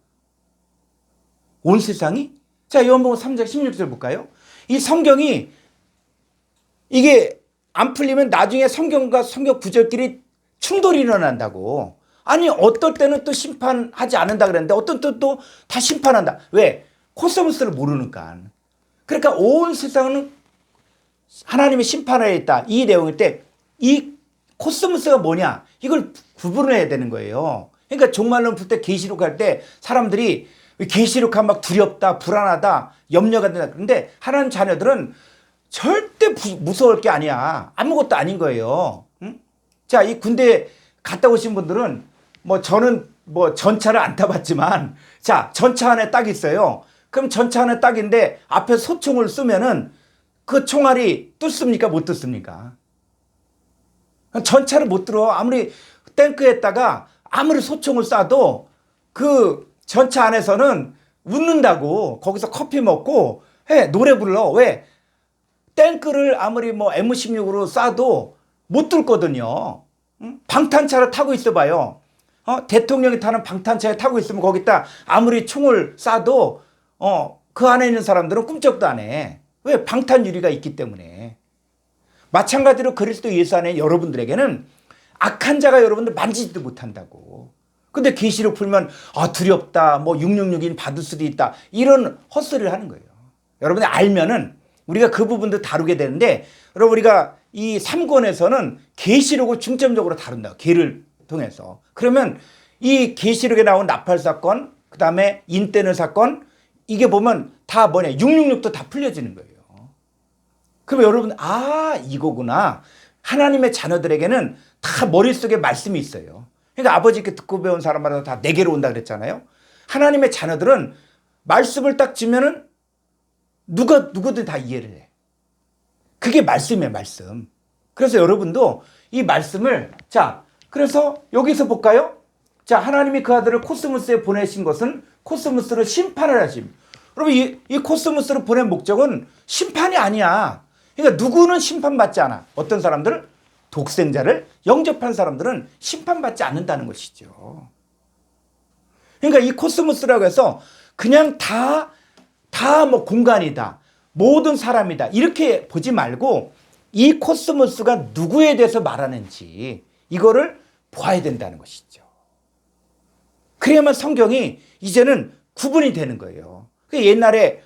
온 세상이? 자, 요한복음 3장 16절 볼까요? 이 성경이 이게 안 풀리면 나중에 성경과 성경 구절끼리 충돌이 일어난다고. 아니 어떨 때는 또 심판하지 않는다 그랬는데 어떤 때 또 다 심판한다. 왜? 코스모스를 모르니까. 그러니까 온 세상은 하나님의 심판하에 있다. 이 내용일 때 이 코스모스가 뭐냐? 이걸 구분해야 되는 거예요. 그러니까 종말론 풀 때 계시록 할 때 사람들이 계시록하면 막 두렵다, 불안하다, 염려가 된다. 그런데 하나님 자녀들은 절대 무서울 게 아니야. 아무것도 아닌 거예요. 응? 자, 이 군대 갔다 오신 분들은 저는 전차를 안 타봤지만 자, 전차 안에 딱 있어요. 그럼 전차 안에 딱인데 앞에 소총을 쏘면은 그 총알이 뚫습니까? 못 뚫습니까? 전차를 못 들어. 아무리 탱크에다가 아무리 소총을 쏴도 그 전차 안에서는 웃는다고. 거기서 커피 먹고 노래 불러. 왜? 탱크를 아무리 M16으로 쏴도 못 뚫거든요. 방탄차를 타고 있어봐요. 대통령이 타는 방탄차에 타고 있으면 거기다 아무리 총을 쏴도 그 안에 있는 사람들은 꿈쩍도 안 해. 왜? 방탄 유리가 있기 때문에. 마찬가지로 그리스도 예수 안에 여러분들에게는 악한 자가 여러분들 만지지도 못한다고. 근데 계시록 풀면 두렵다, 뭐 666인 받을 수도 있다, 이런 헛소리를 하는 거예요. 여러분이 알면은 우리가 그 부분도 다루게 되는데, 여러분 우리가 이 3권에서는 계시록을 중점적으로 다룬다. 계를 통해서. 그러면 이 계시록에 나온 나팔 사건, 그 다음에 인때는 사건, 이게 보면 다 뭐냐, 666도 다 풀려지는 거예요. 그럼 여러분, 이거구나. 하나님의 자녀들에게는 다 머릿속에 말씀이 있어요. 그러니까 아버지께 듣고 배운 사람마다 다 내게로 온다 그랬잖아요. 하나님의 자녀들은 말씀을 딱 주면은 누구든 다 이해를 해. 그게 말씀이에요, 말씀. 그래서 여러분도 이 말씀을, 그래서 여기서 볼까요? 하나님이 그 아들을 코스모스에 보내신 것은 코스모스를 심판을 하심. 여러분, 이 코스모스를 보낸 목적은 심판이 아니야. 그러니까 누구는 심판받지 않아. 어떤 사람들? 독생자를 영접한 사람들은 심판받지 않는다는 것이죠. 그러니까 이 코스모스라고 해서 그냥 다 뭐 공간이다, 모든 사람이다, 이렇게 보지 말고 이 코스모스가 누구에 대해서 말하는지 이거를 보아야 된다는 것이죠. 그래야만 성경이 이제는 구분이 되는 거예요. 옛날에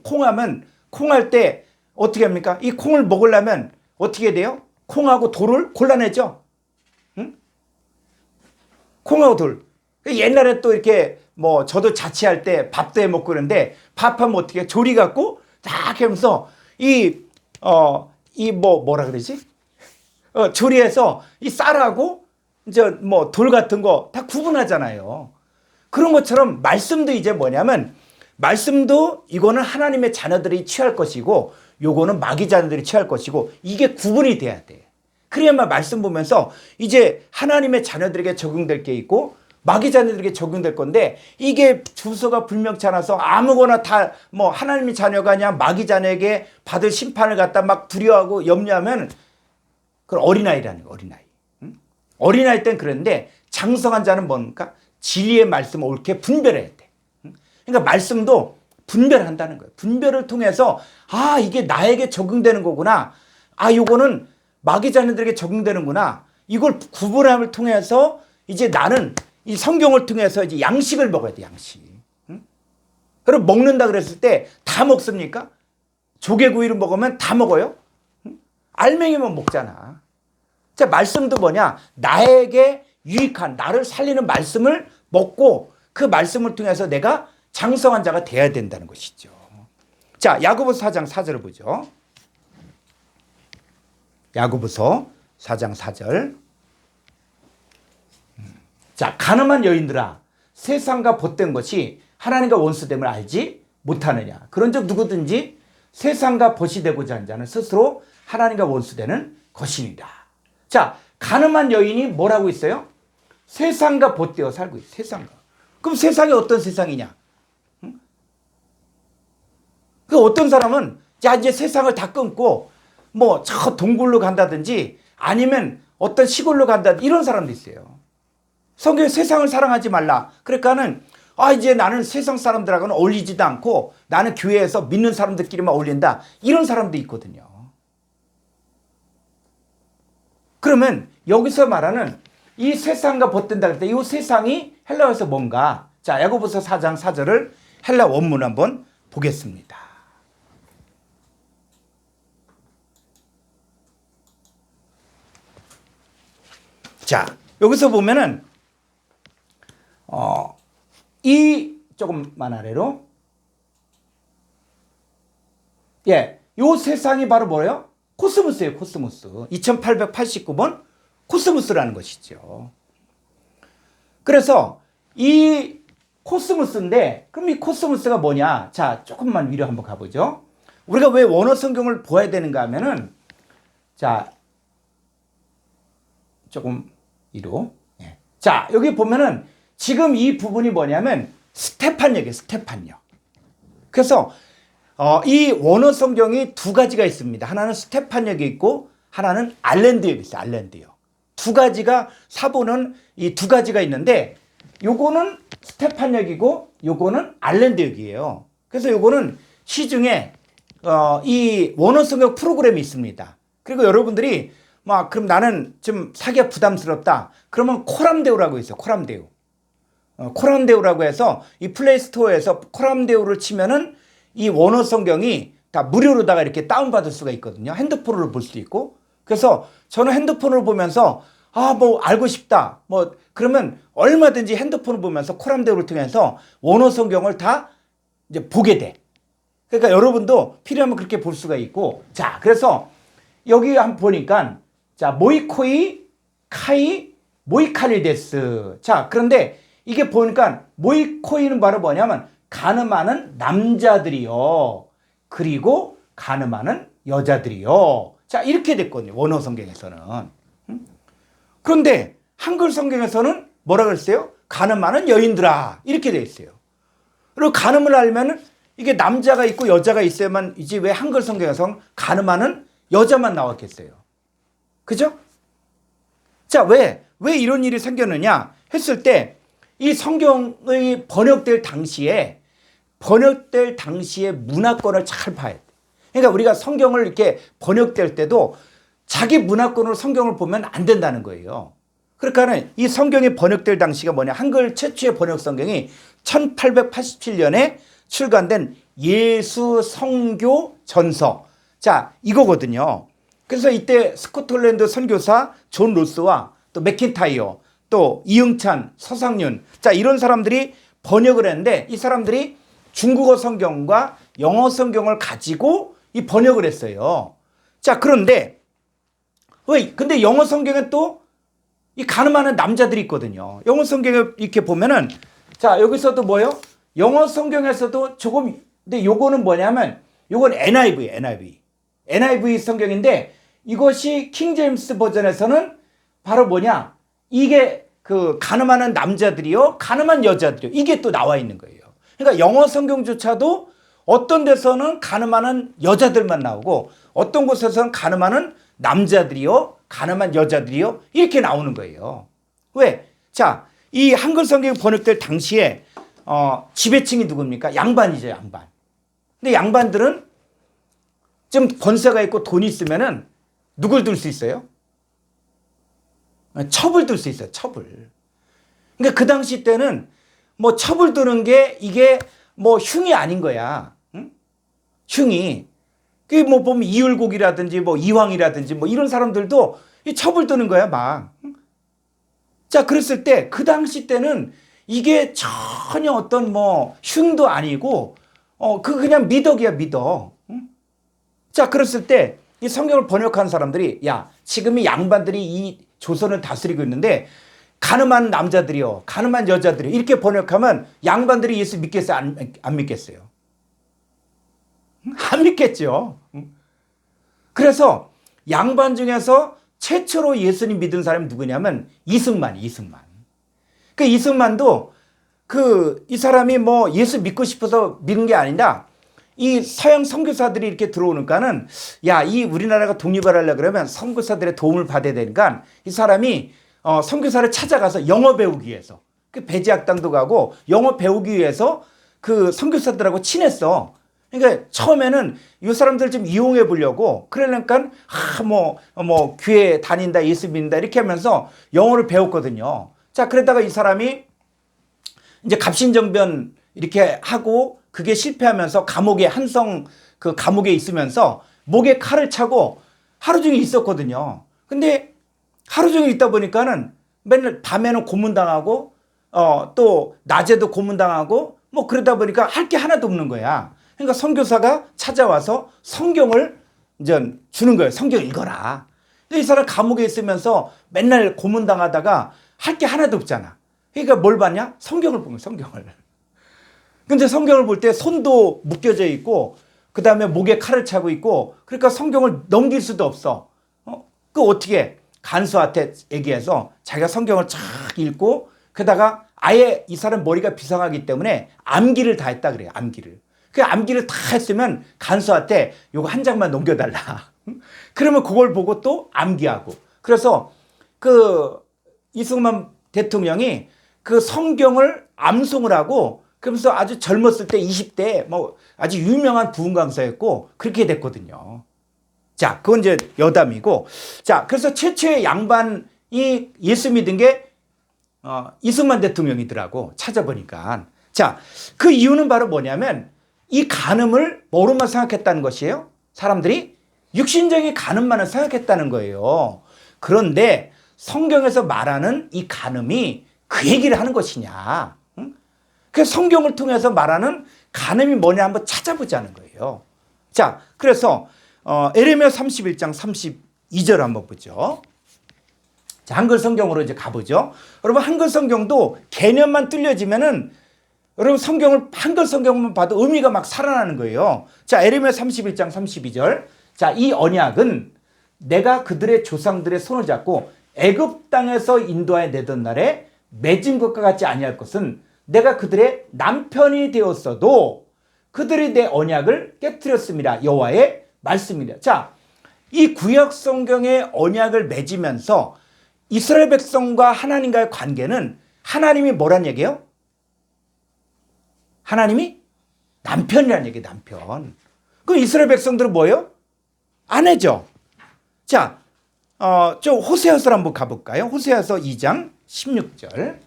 콩하면, 콩할 때 어떻게 합니까? 이 콩을 먹으려면 어떻게 돼요? 콩하고 돌을 골라내죠. 응? 콩하고 돌. 옛날에 또 이렇게 뭐 저도 자취할 때 밥도 해 먹고 그러는데, 밥하면 어떻게 해? 조리 갖고 딱 하면서 뭐라 그러지? 조리해서 이 쌀하고 이제 뭐 돌 같은 거 다 구분하잖아요. 그런 것처럼 말씀도 이제 뭐냐면, 말씀도 이거는 하나님의 자녀들이 취할 것이고 요거는 마귀 자녀들이 취할 것이고, 이게 구분이 돼야 돼. 그래야만 말씀 보면서 이제 하나님의 자녀들에게 적용될 게 있고 마귀 자녀들에게 적용될 건데, 이게 주소가 불명치 않아서 아무거나 다 뭐 하나님의 자녀가 아니야 마귀 자녀에게 받을 심판을 갖다 막 두려워하고 염려하면 그건 어린아이라는 거야, 어린아이. 응? 어린아이 땐 그런데 장성한 자는 뭡니까? 진리의 말씀을 옳게 분별해야 돼. 응? 그러니까 말씀도 분별한다는 거예요. 분별을 통해서 이게 나에게 적용되는 거구나. 요거는 마귀 자녀들에게 적용되는구나. 이걸 구분함을 통해서 이제 나는 이 성경을 통해서 이제 양식을 먹어야 돼, 양식. 응? 그럼 먹는다 그랬을 때 다 먹습니까? 조개구이를 먹으면 다 먹어요? 응? 알맹이만 먹잖아. 말씀도 뭐냐? 나에게 유익한, 나를 살리는 말씀을 먹고 그 말씀을 통해서 내가 장성한 자가 돼야 된다는 것이죠. 야고보서 4장 4절을 보죠. 야고보서 4장 4절. 가늠한 여인들아, 세상과 벗된 것이 하나님과 원수됨을 알지 못하느냐. 그런즉 누구든지 세상과 벗이 되고자 하는 자는 스스로 하나님과 원수되는 것이니라. 가늠한 여인이 뭐라고 있어요? 세상과 벗되어 살고 있어요. 세상과. 그럼 세상이 어떤 세상이냐? 응? 어떤 사람은 이제 세상을 다 끊고 뭐 저 동굴로 간다든지 아니면 어떤 시골로 간다든지 이런 사람도 있어요. 성경에 세상을 사랑하지 말라. 그러니까는 이제 나는 세상 사람들하고는 어울리지도 않고 나는 교회에서 믿는 사람들끼리만 어울린다, 이런 사람도 있거든요. 그러면 여기서 말하는 이 세상과 벗된다 그럴 때 이 세상이 헬라어에서 뭔가? 야고보서 4장 4절을 헬라 원문 한번 보겠습니다. 여기서 보면은 이 조금만 아래로, 요 세상이 바로 뭐예요? 코스모스예요, 코스모스. 2889번 코스모스라는 것이죠. 그래서 이 코스모스인데, 그럼 이 코스모스가 뭐냐? 조금만 위로 한번 가보죠. 우리가 왜 원어 성경을 보아야 되는가 하면은, 조금 위로. 여기 보면은 지금 이 부분이 뭐냐면 스테판역이에요, 스테판역. 그래서 이 원어 성경이 두 가지가 있습니다. 하나는 스테판역이 있고 하나는 알랜드역이 있어요. 알랜드역. 두 가지가 사보는 이 두 가지가 있는데 요거는 스테판역이고 요거는 알랜드역이에요. 그래서 요거는 시중에 이 원어성역 프로그램이 있습니다. 그리고 여러분들이 막 그럼 나는 좀 사기가 부담스럽다. 그러면 코람데오라고 있어요. 코람데오. 코람데오라고 해서 이 플레이스토어에서 코람데오를 치면은 이 원어 성경이 다 무료로다가 이렇게 다운받을 수가 있거든요. 핸드폰으로 볼 수도 있고. 그래서 저는 핸드폰을 보면서 뭐 알고 싶다. 뭐 그러면 얼마든지 핸드폰을 보면서 코람데오를 통해서 원어 성경을 다 이제 보게 돼. 그러니까 여러분도 필요하면 그렇게 볼 수가 있고. 자, 그래서 여기 한번 보니까 자, 모이코이 카이 모이칼리데스. 자, 그런데 이게 보니까 모이코이는 바로 뭐냐면 가늠하는 남자들이요. 그리고 가늠하는 여자들이요. 자, 이렇게 됐거든요. 원어 성경에서는. 그런데 한글 성경에서는 뭐라 그랬어요? 가늠하는 여인들아. 이렇게 돼 있어요. 그리고 가늠을 알면은 이게 남자가 있고 여자가 있어야만 이제 왜 한글 성경에서는 가늠하는 여자만 나왔겠어요? 그죠? 자, 왜 이런 일이 생겼느냐 했을 때 이 성경의 번역될 당시에 문화권을 잘 봐야 돼. 그러니까 우리가 성경을 이렇게 번역될 때도 자기 문화권으로 성경을 보면 안 된다는 거예요. 그러니까 이 성경이 번역될 당시가 뭐냐. 한글 최초의 번역 성경이 1887년에 출간된 예수 성교 전서. 자, 이거거든요. 그래서 이때 스코틀랜드 선교사 존 로스와 또 맥킨타이어, 또 이응찬, 서상윤, 자, 이런 사람들이 번역을 했는데 이 사람들이 중국어 성경과 영어 성경을 가지고 이 번역을 했어요. 자, 그런데 근데 영어 성경에 또 이 가늠하는 남자들이 있거든요. 영어 성경에 이렇게 보면은 자, 여기서도 뭐요? 영어 성경에서도 조금, 근데 요거는 뭐냐면 요건 NIV 성경인데 이것이 킹 제임스 버전에서는 바로 뭐냐? 이게 그 가늠하는 남자들이요, 가늠한 여자들이요. 이게 또 나와 있는 거예요. 그러니까 영어 성경조차도 어떤 데서는 가늠하는 여자들만 나오고 어떤 곳에서는 가늠하는 남자들이요, 가늠한 여자들이요. 이렇게 나오는 거예요. 왜? 자, 이 한글 성경이 번역될 당시에 지배층이 누굽니까? 양반이죠, 양반. 근데 양반들은 좀 권세가 있고 돈이 있으면은 누굴 둘 수 있어요? 첩을 둘 수 있어요. 첩을. 그러니까 그 당시 때는 뭐 첩을 두는 게 이게 뭐 흉이 아닌 거야. 응? 흉이. 그 뭐 보면 이율곡이라든지 뭐 이황이라든지 뭐 이런 사람들도 이 첩을 두는 거야, 막. 응? 자, 그랬을 때 그 당시 때는 이게 전혀 어떤 뭐 흉도 아니고 그냥 미덕이야, 미덕. 응? 자, 그랬을 때 이 성경을 번역한 사람들이 야, 지금 이 양반들이 이 조선을 다스리고 있는데 가늠한 남자들이요, 가늠한 여자들이요, 이렇게 번역하면 양반들이 예수 믿겠어요? 안 믿겠어요? 안 믿겠죠. 그래서 양반 중에서 최초로 예수님 믿은 사람이 누구냐면 이승만. 그 이승만도 이 사람이 뭐 예수 믿고 싶어서 믿는 게 아니라 이 서양 선교사들이 이렇게 들어오니까는 야, 이 우리나라가 독립을 하려고 그러면 선교사들의 도움을 받아야 되니까 이 사람이 선교사를 찾아가서 영어 배우기 위해서 그 배지학당도 가고 영어 배우기 위해서 그 선교사들하고 친했어. 그러니까 처음에는 이 사람들 좀 이용해 보려고 그러니까 뭐 교회 다닌다, 예수 믿는다 이렇게 하면서 영어를 배웠거든요. 자, 그러다가 이 사람이 이제 갑신정변 이렇게 하고 그게 실패하면서 감옥에 그 감옥에 있으면서 목에 칼을 차고 하루 종일 있었거든요. 근데 하루 종일 있다 보니까는 맨날 밤에는 고문당하고 또 낮에도 고문당하고 뭐 그러다 보니까 할 게 하나도 없는 거야. 그러니까 선교사가 찾아와서 성경을 이제 주는 거예요. 성경 읽어라. 근데 이 사람 감옥에 있으면서 맨날 고문당하다가 할 게 하나도 없잖아. 그러니까 뭘 봤냐? 성경을 본 거야, 성경을. 근데 성경을 볼 때 손도 묶여져 있고 그 다음에 목에 칼을 차고 있고 그러니까 성경을 넘길 수도 없어. 그 어떻게 간수한테 얘기해서 자기가 성경을 쫙 읽고 게다가 아예 이 사람 머리가 비상하기 때문에 암기를 다 했다 그래요. 암기를. 그 암기를 다 했으면 간수한테 요거 한 장만 넘겨달라. 그러면 그걸 보고 또 암기하고. 그래서 그 이승만 대통령이 그 성경을 암송을 하고 그러면서 아주 젊었을 때 20대 뭐 아주 유명한 부흥 강사였고 그렇게 됐거든요. 자, 그건 이제 여담이고. 자, 그래서 최초의 양반이 예수 믿은 게 이승만 대통령이더라고. 찾아보니까. 자, 그 이유는 바로 뭐냐면 이 간음을 뭐로만 생각했다는 것이에요. 사람들이 육신적인 간음만을 생각했다는 거예요. 그런데 성경에서 말하는 이 간음이 그 얘기를 하는 것이냐. 응? 그래서 성경을 통해서 말하는 간음이 뭐냐 한번 찾아보자는 거예요. 자, 그래서 에레미야 31장 32절 한번 보죠. 자, 한글 성경으로 이제 가보죠. 여러분, 한글 성경도 개념만 뚫려지면은 여러분 성경을 한글 성경만 봐도 의미가 막 살아나는 거예요. 자, 에레미야 31장 32절. 자, 이 언약은 내가 그들의 조상들의 손을 잡고 애굽 땅에서 인도하여 내던 날에 맺은 것과 같지 아니할 것은 내가 그들의 남편이 되었어도 그들이 내 언약을 깨뜨렸습니다. 여호와의 말씀입니다. 자, 이 구약 성경의 언약을 맺으면서 이스라엘 백성과 하나님과의 관계는 하나님이 뭐란 얘기예요? 하나님이 남편이라는 얘기예요. 남편. 그럼 이스라엘 백성들은 뭐예요? 아내죠. 자, 저 호세아서를 한번 가볼까요? 호세아서 2장 16절.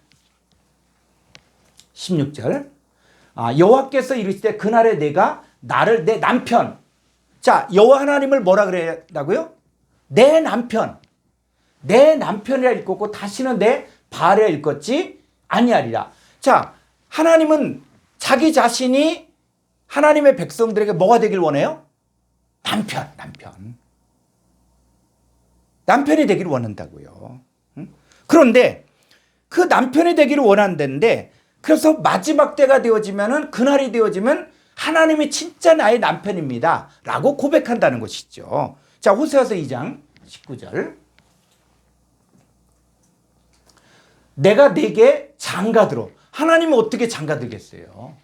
16절. 여호와께서 이르시되 그날에 내가 나를 내 남편. 자, 여호와 하나님을 뭐라 그랬다고요? 내 남편. 내 남편이라 읽었고 다시는 내 바알이라 읽었지 아니하리라. 자, 하나님은 자기 자신이 하나님의 백성들에게 뭐가 되길 원해요? 남편. 남편이 되기를 원한다고요. 그런데 그 남편이 되기를 원한다는데 그래서 마지막 때가 되어지면은 그날이 되어지면 하나님이 진짜 나의 남편입니다 라고 고백한다는 것이죠. 자, 호세아서 2장 19절. 내가 네게 장가들어. 하나님은 어떻게 장가들겠어요?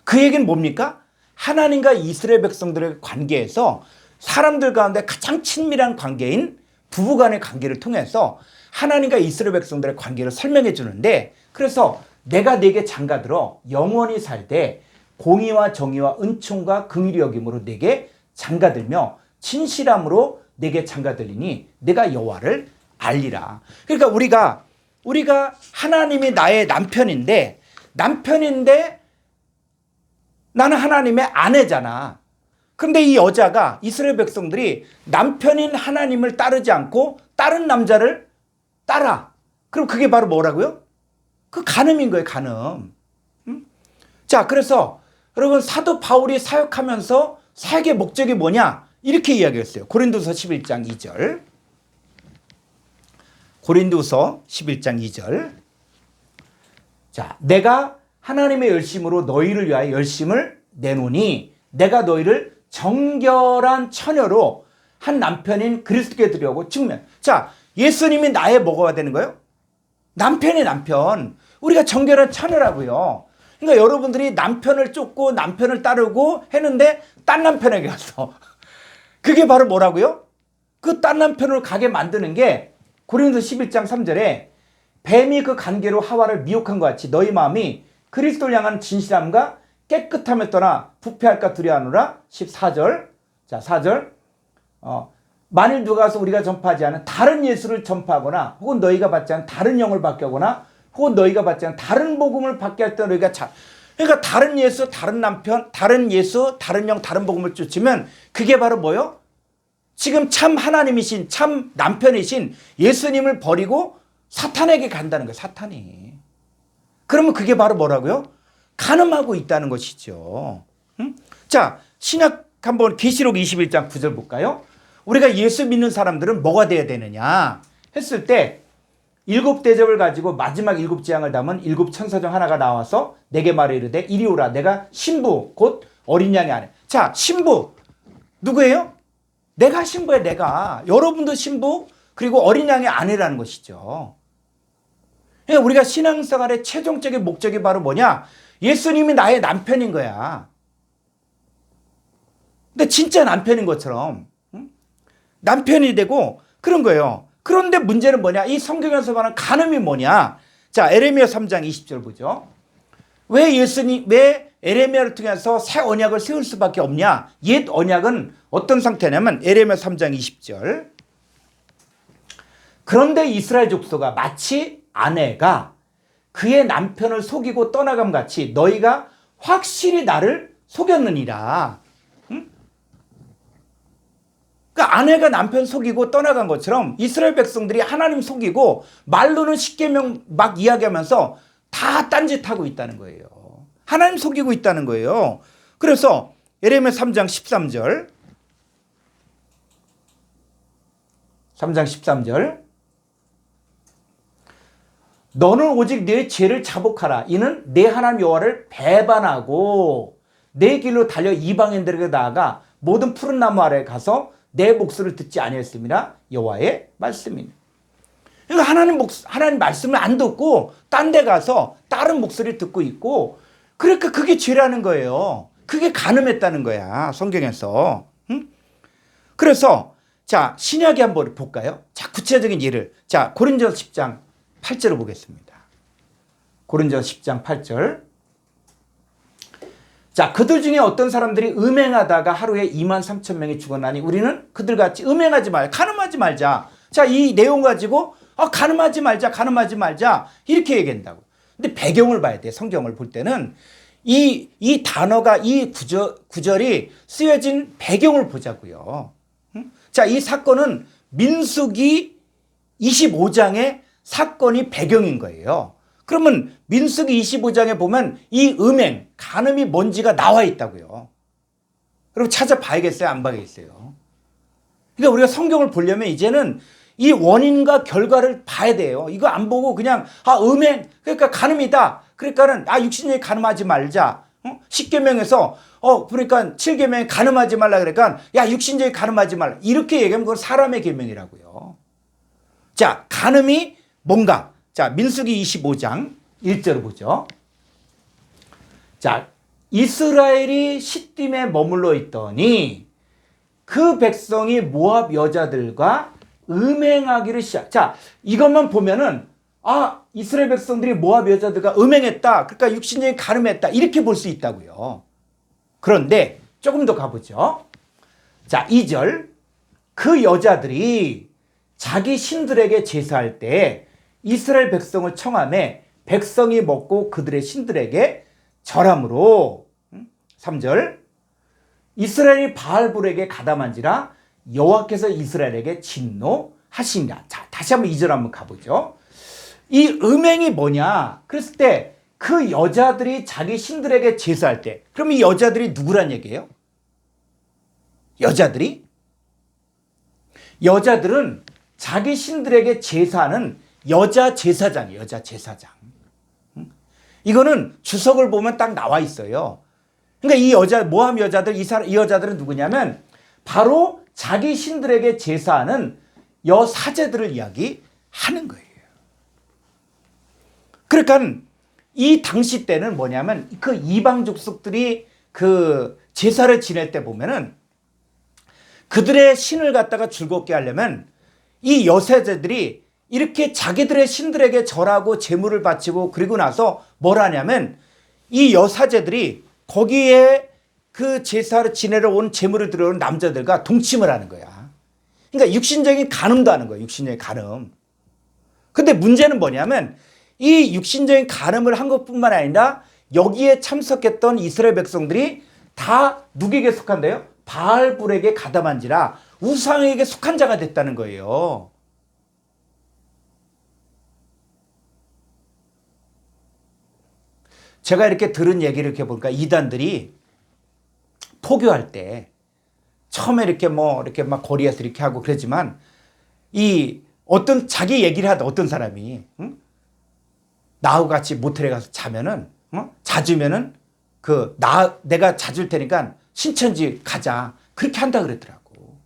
그 얘기는 뭡니까? 하나님과 이스라엘 백성들의 관계에서 사람들 가운데 가장 친밀한 관계인 부부간의 관계를 통해서 하나님과 이스라엘 백성들의 관계를 설명해 주는데 그래서 내가 네게 장가들어 영원히 살되 공의와 정의와 은총과 긍휼히 여김으로 네게 장가들며 진실함으로 네게 장가들리니 내가 여호와를 알리라. 그러니까 우리가 하나님이 나의 남편인데 나는 하나님의 아내잖아. 그런데 이 여자가 이스라엘 백성들이 남편인 하나님을 따르지 않고 다른 남자를 따라. 그럼 그게 바로 뭐라고요? 그 간음인 거예요. 간음. 자, 그래서 여러분 사도 바울이 사역하면서 사역의 목적이 뭐냐? 이렇게 이야기했어요. 고린도서 11장 2절. 고린도서 11장 2절. 자, 내가 하나님의 열심으로 너희를 위하여 열심을 내노니 내가 너희를 정결한 처녀로 한 남편인 그리스도께 드리려고 증명. 자, 예수님이 나의 뭐가 되는 거예요? 남편의 남편. 우리가 정결한 처녀라고요. 그러니까 여러분들이 남편을 쫓고 남편을 따르고 했는데 딴 남편에게 갔어. 그게 바로 뭐라고요? 그 딴 남편으로 가게 만드는 게 고린도서 11장 3절에 뱀이 그 관계로 하와를 미혹한 것 같이 너희 마음이 그리스도를 향한 진실함과 깨끗함을 떠나 부패할까 두려워하노라. 14절. 자, 4절. 만일 누가 가서 우리가 전파하지 않은 다른 예수를 전파하거나 혹은 너희가 받지 않은 다른 영을 받게 하거나 혹은 너희가 받지 않은 다른 복음을 받게 할 때 너희가 그러니까 다른 예수, 다른 남편, 다른 예수, 다른 영, 다른 복음을 쫓으면 그게 바로 뭐요? 지금 참 하나님이신 참 남편이신 예수님을 버리고 사탄에게 간다는 거예요. 사탄이. 그러면 그게 바로 뭐라고요? 간음하고 있다는 것이죠. 자, 신약 한번 계시록 21장 9절 볼까요? 우리가 예수 믿는 사람들은 뭐가 돼야 되느냐 했을 때 일곱 대접을 가지고 마지막 일곱 재앙을 담은 일곱 천사 중 하나가 나와서 내게 말해 이르되 이리 오라. 내가 신부 곧 어린 양의 아내. 자, 신부 누구예요? 내가 신부야. 내가. 여러분도 신부 그리고 어린 양의 아내라는 것이죠. 그러니까 우리가 신앙생활의 최종적인 목적이 바로 뭐냐? 예수님이 나의 남편인 거야. 근데 진짜 남편인 것처럼 남편이 되고 그런 거예요. 그런데 문제는 뭐냐? 이 성경에서 말하는 간음이 뭐냐? 자, 에레미야 3장 20절 보죠. 왜 에레미야를 통해서 새 언약을 세울 수밖에 없냐? 옛 언약은 어떤 상태냐면 에레미야 3장 20절. 그런데 이스라엘 족속아 마치 아내가 그의 남편을 속이고 떠나감 같이 너희가 확실히 나를 속였느니라. 응? 그러니까 아내가 남편 속이고 떠나간 것처럼 이스라엘 백성들이 하나님 속이고 말로는 십계명 막 이야기하면서 다 딴짓하고 있다는 거예요. 하나님 속이고 있다는 거예요. 그래서 예레미야 3장 13절 3장 13절 너는 오직 내 죄를 자복하라. 이는 내 하나님 여호와를 배반하고 내 길로 달려 이방인들에게 나아가 모든 푸른 나무 아래에 가서 내 목소리를 듣지 아니했습니다. 여호와의 말씀이니. 그러니까 하나님 말씀을 안 듣고 딴 데 가서 다른 목소리를 듣고 있고 그러니까 그게 죄라는 거예요. 그게 간음했다는 거야. 성경에서. 응? 그래서 자 신약에 한번 볼까요? 자 구체적인 예를 자 고린도서 10장 8절을 보겠습니다. 고린도서 10장 8절. 자, 그들 중에 어떤 사람들이 음행하다가 하루에 23,000명이 죽었나니 우리는 그들같이 음행하지 말자, 간음하지 말자. 자, 이 내용 가지고 간음하지 말자 이렇게 얘기한다고. 근데 배경을 봐야 돼. 성경을 볼 때는 이 단어가 이 구절이 쓰여진 배경을 보자고요. 자, 이 사건은 민수기 25장의 사건이 배경인 거예요. 그러면 민수기 25장에 보면 이 음행, 간음이 뭔지가 나와 있다고요. 여러분 찾아봐야겠어요? 안 봐야겠어요? 그러니까 우리가 성경을 보려면 이제는 이 원인과 결과를 봐야 돼요. 이거 안 보고 그냥 음행, 그러니까 간음이다. 그러니까는 육신적인 간음하지 말자. 십계명에서 그러니까 7계명에 간음하지 말라 그러니까 육신적인 간음하지 말라. 이렇게 얘기하면 그건 사람의 계명이라고요. 자, 간음이 뭔가? 자, 민수기 25장 1절을 보죠. 자, 이스라엘이 시딤에 머물러 있더니 그 백성이 모압 여자들과 음행하기를 시작. 자, 이것만 보면은 이스라엘 백성들이 모압 여자들과 음행했다. 그러니까 육신적인 간음했다. 이렇게 볼 수 있다고요. 그런데 조금 더 가보죠. 자, 2절. 그 여자들이 자기 신들에게 제사할 때 이스라엘 백성을 청함해 백성이 먹고 그들의 신들에게 절함으로 3절 이스라엘이 바알불에게 가담한지라 여호와께서 이스라엘에게 진노하시니라. 자, 다시 한번 2절 한번 가보죠. 이 음행이 뭐냐? 그랬을 때 그 여자들이 자기 신들에게 제사할 때 그럼 이 여자들이 누구란 얘기예요? 여자들은 자기 신들에게 제사하는 여자 제사장이에요. 여자 제사장. 이거는 주석을 보면 딱 나와 있어요. 그러니까 이 모함 여자들, 이 여자들은 누구냐면 바로 자기 신들에게 제사하는 여사제들을 이야기하는 거예요. 그러니까 이 당시 때는 뭐냐면 그 이방 족속들이 그 제사를 지낼 때 보면은 그들의 신을 갖다가 즐겁게 하려면 이 여사제들이 이렇게 자기들의 신들에게 절하고 제물을 바치고 그리고 나서 뭘 하냐면 이 여사제들이 거기에 그 제사를 지내러 온 제물을 들어온 남자들과 동침을 하는 거야. 그러니까 육신적인 간음도 하는 거예요. 육신적인 간음. 근데 문제는 뭐냐면 이 육신적인 간음을 한 것뿐만 아니라 여기에 참석했던 이스라엘 백성들이 다 누구에게 속한대요? 바알불에게 가담한지라 우상에게 속한 자가 됐다는 거예요. 제가 이렇게 들은 얘기를 이렇게 보니까 이단들이 포교할 때 처음에 이렇게 막 거리에서 이렇게 하고 그러지만 이 어떤 자기 얘기를 하다 어떤 사람이 나하고 같이 모텔에 가서 자면은 자주면은 내가 자줄 테니까 신천지 가자 그렇게 한다 그랬더라고.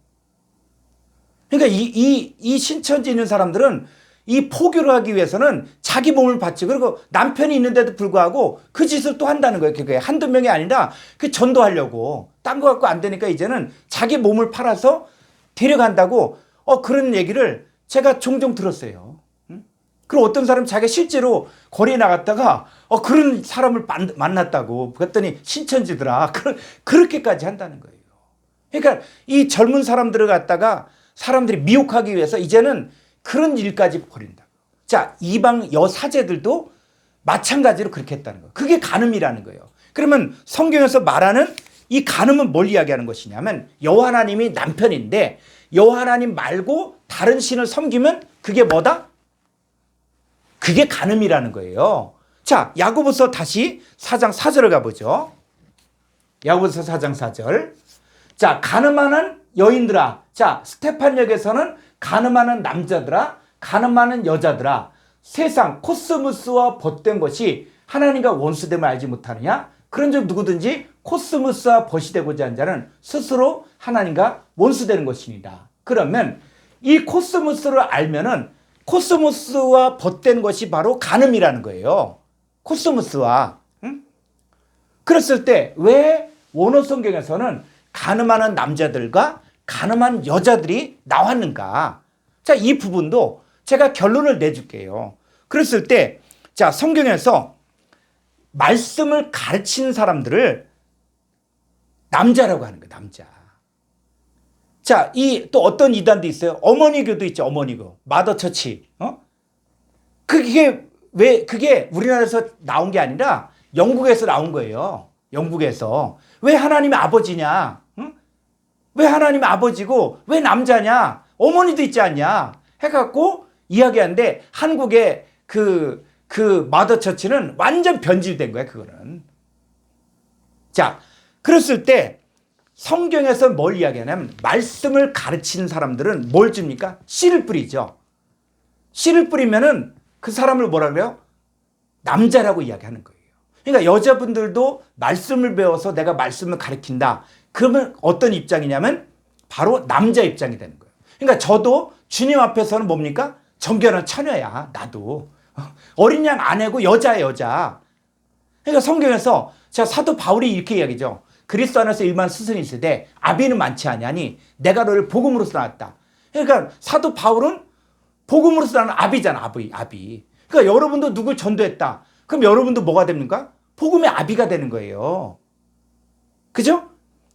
그러니까 이 신천지 있는 사람들은 이 포교를 하기 위해서는 자기 몸을 바치고 그리고 남편이 있는데도 불구하고 그 짓을 또 한다는 거예요. 그게 한두 명이 아니라 그 전도하려고. 딴 거 갖고 안 되니까 이제는 자기 몸을 팔아서 데려간다고 그런 얘기를 제가 종종 들었어요. 그리고 어떤 사람 자기가 실제로 거리에 나갔다가 그런 사람을 만났다고. 그랬더니 신천지더라. 그렇게까지 한다는 거예요. 그러니까 이 젊은 사람들을 갖다가 사람들이 미혹하기 위해서 이제는 그런 일까지 벌인다. 자, 이방 여사제들도 마찬가지로 그렇게 했다는 거예요. 그게 간음이라는 거예요. 그러면 성경에서 말하는 이 간음은 뭘 이야기하는 것이냐면 여호와 하나님이 남편인데 여호와 하나님 말고 다른 신을 섬기면 그게 뭐다? 그게 간음이라는 거예요. 자, 야고보서 다시 4장 4절을 가보죠. 야고보서 4장 4절. 자, 간음하는 여인들아. 자, 스테판역에서는 간음하는 남자들아, 간음하는 여자들아, 세상 코스모스와 벗된 것이 하나님과 원수됨을 알지 못하느냐? 그런 적 누구든지 코스모스와 벗이 되고자 한 자는 스스로 하나님과 원수되는 것입니다. 그러면 이 코스모스를 알면은 코스모스와 벗된 것이 바로 간음이라는 거예요. 코스모스와. 그랬을 때 왜 원어 성경에서는 간음하는 남자들과 간음한 여자들이 나왔는가? 자, 이 부분도 제가 결론을 내줄게요. 그랬을 때, 자, 성경에서 말씀을 가르치는 사람들을 남자라고 하는 거예요, 남자. 자, 또 어떤 이단도 있어요. 어머니교도 있죠, 어머니교. 마더처치. 그게 우리나라에서 나온 게 아니라 영국에서 나온 거예요. 영국에서. 왜 하나님의 아버지냐? 왜 하나님의 아버지고 왜 남자냐? 어머니도 있지 않냐? 해갖고 이야기하는데 한국의 그 마더처치는 완전 변질된 거야, 그거는. 자, 그랬을 때 성경에서 뭘 이야기하냐면 말씀을 가르치는 사람들은 뭘 줍니까? 씨를 뿌리죠. 씨를 뿌리면은 그 사람을 뭐라 그래요? 남자라고 이야기하는 거예요. 그러니까 여자분들도 말씀을 배워서 내가 말씀을 가르친다. 그러면 어떤 입장이냐면 바로 남자 입장이 되는 거예요. 그러니까 저도 주님 앞에서는 뭡니까? 정결한 처녀야, 나도. 어린 양 아내고 여자야, 여자. 그러니까 성경에서 자, 사도 바울이 이렇게 이야기죠. 그리스도 안에서 일만 스승이 있으되 아비는 많지 아니하니 내가 너를 복음으로서 낳았다. 그러니까 사도 바울은 복음으로서 낳은 아비잖아, 아비. 그러니까 여러분도 누굴 전도했다. 그럼 여러분도 뭐가 됩니까? 복음의 아비가 되는 거예요. 그죠?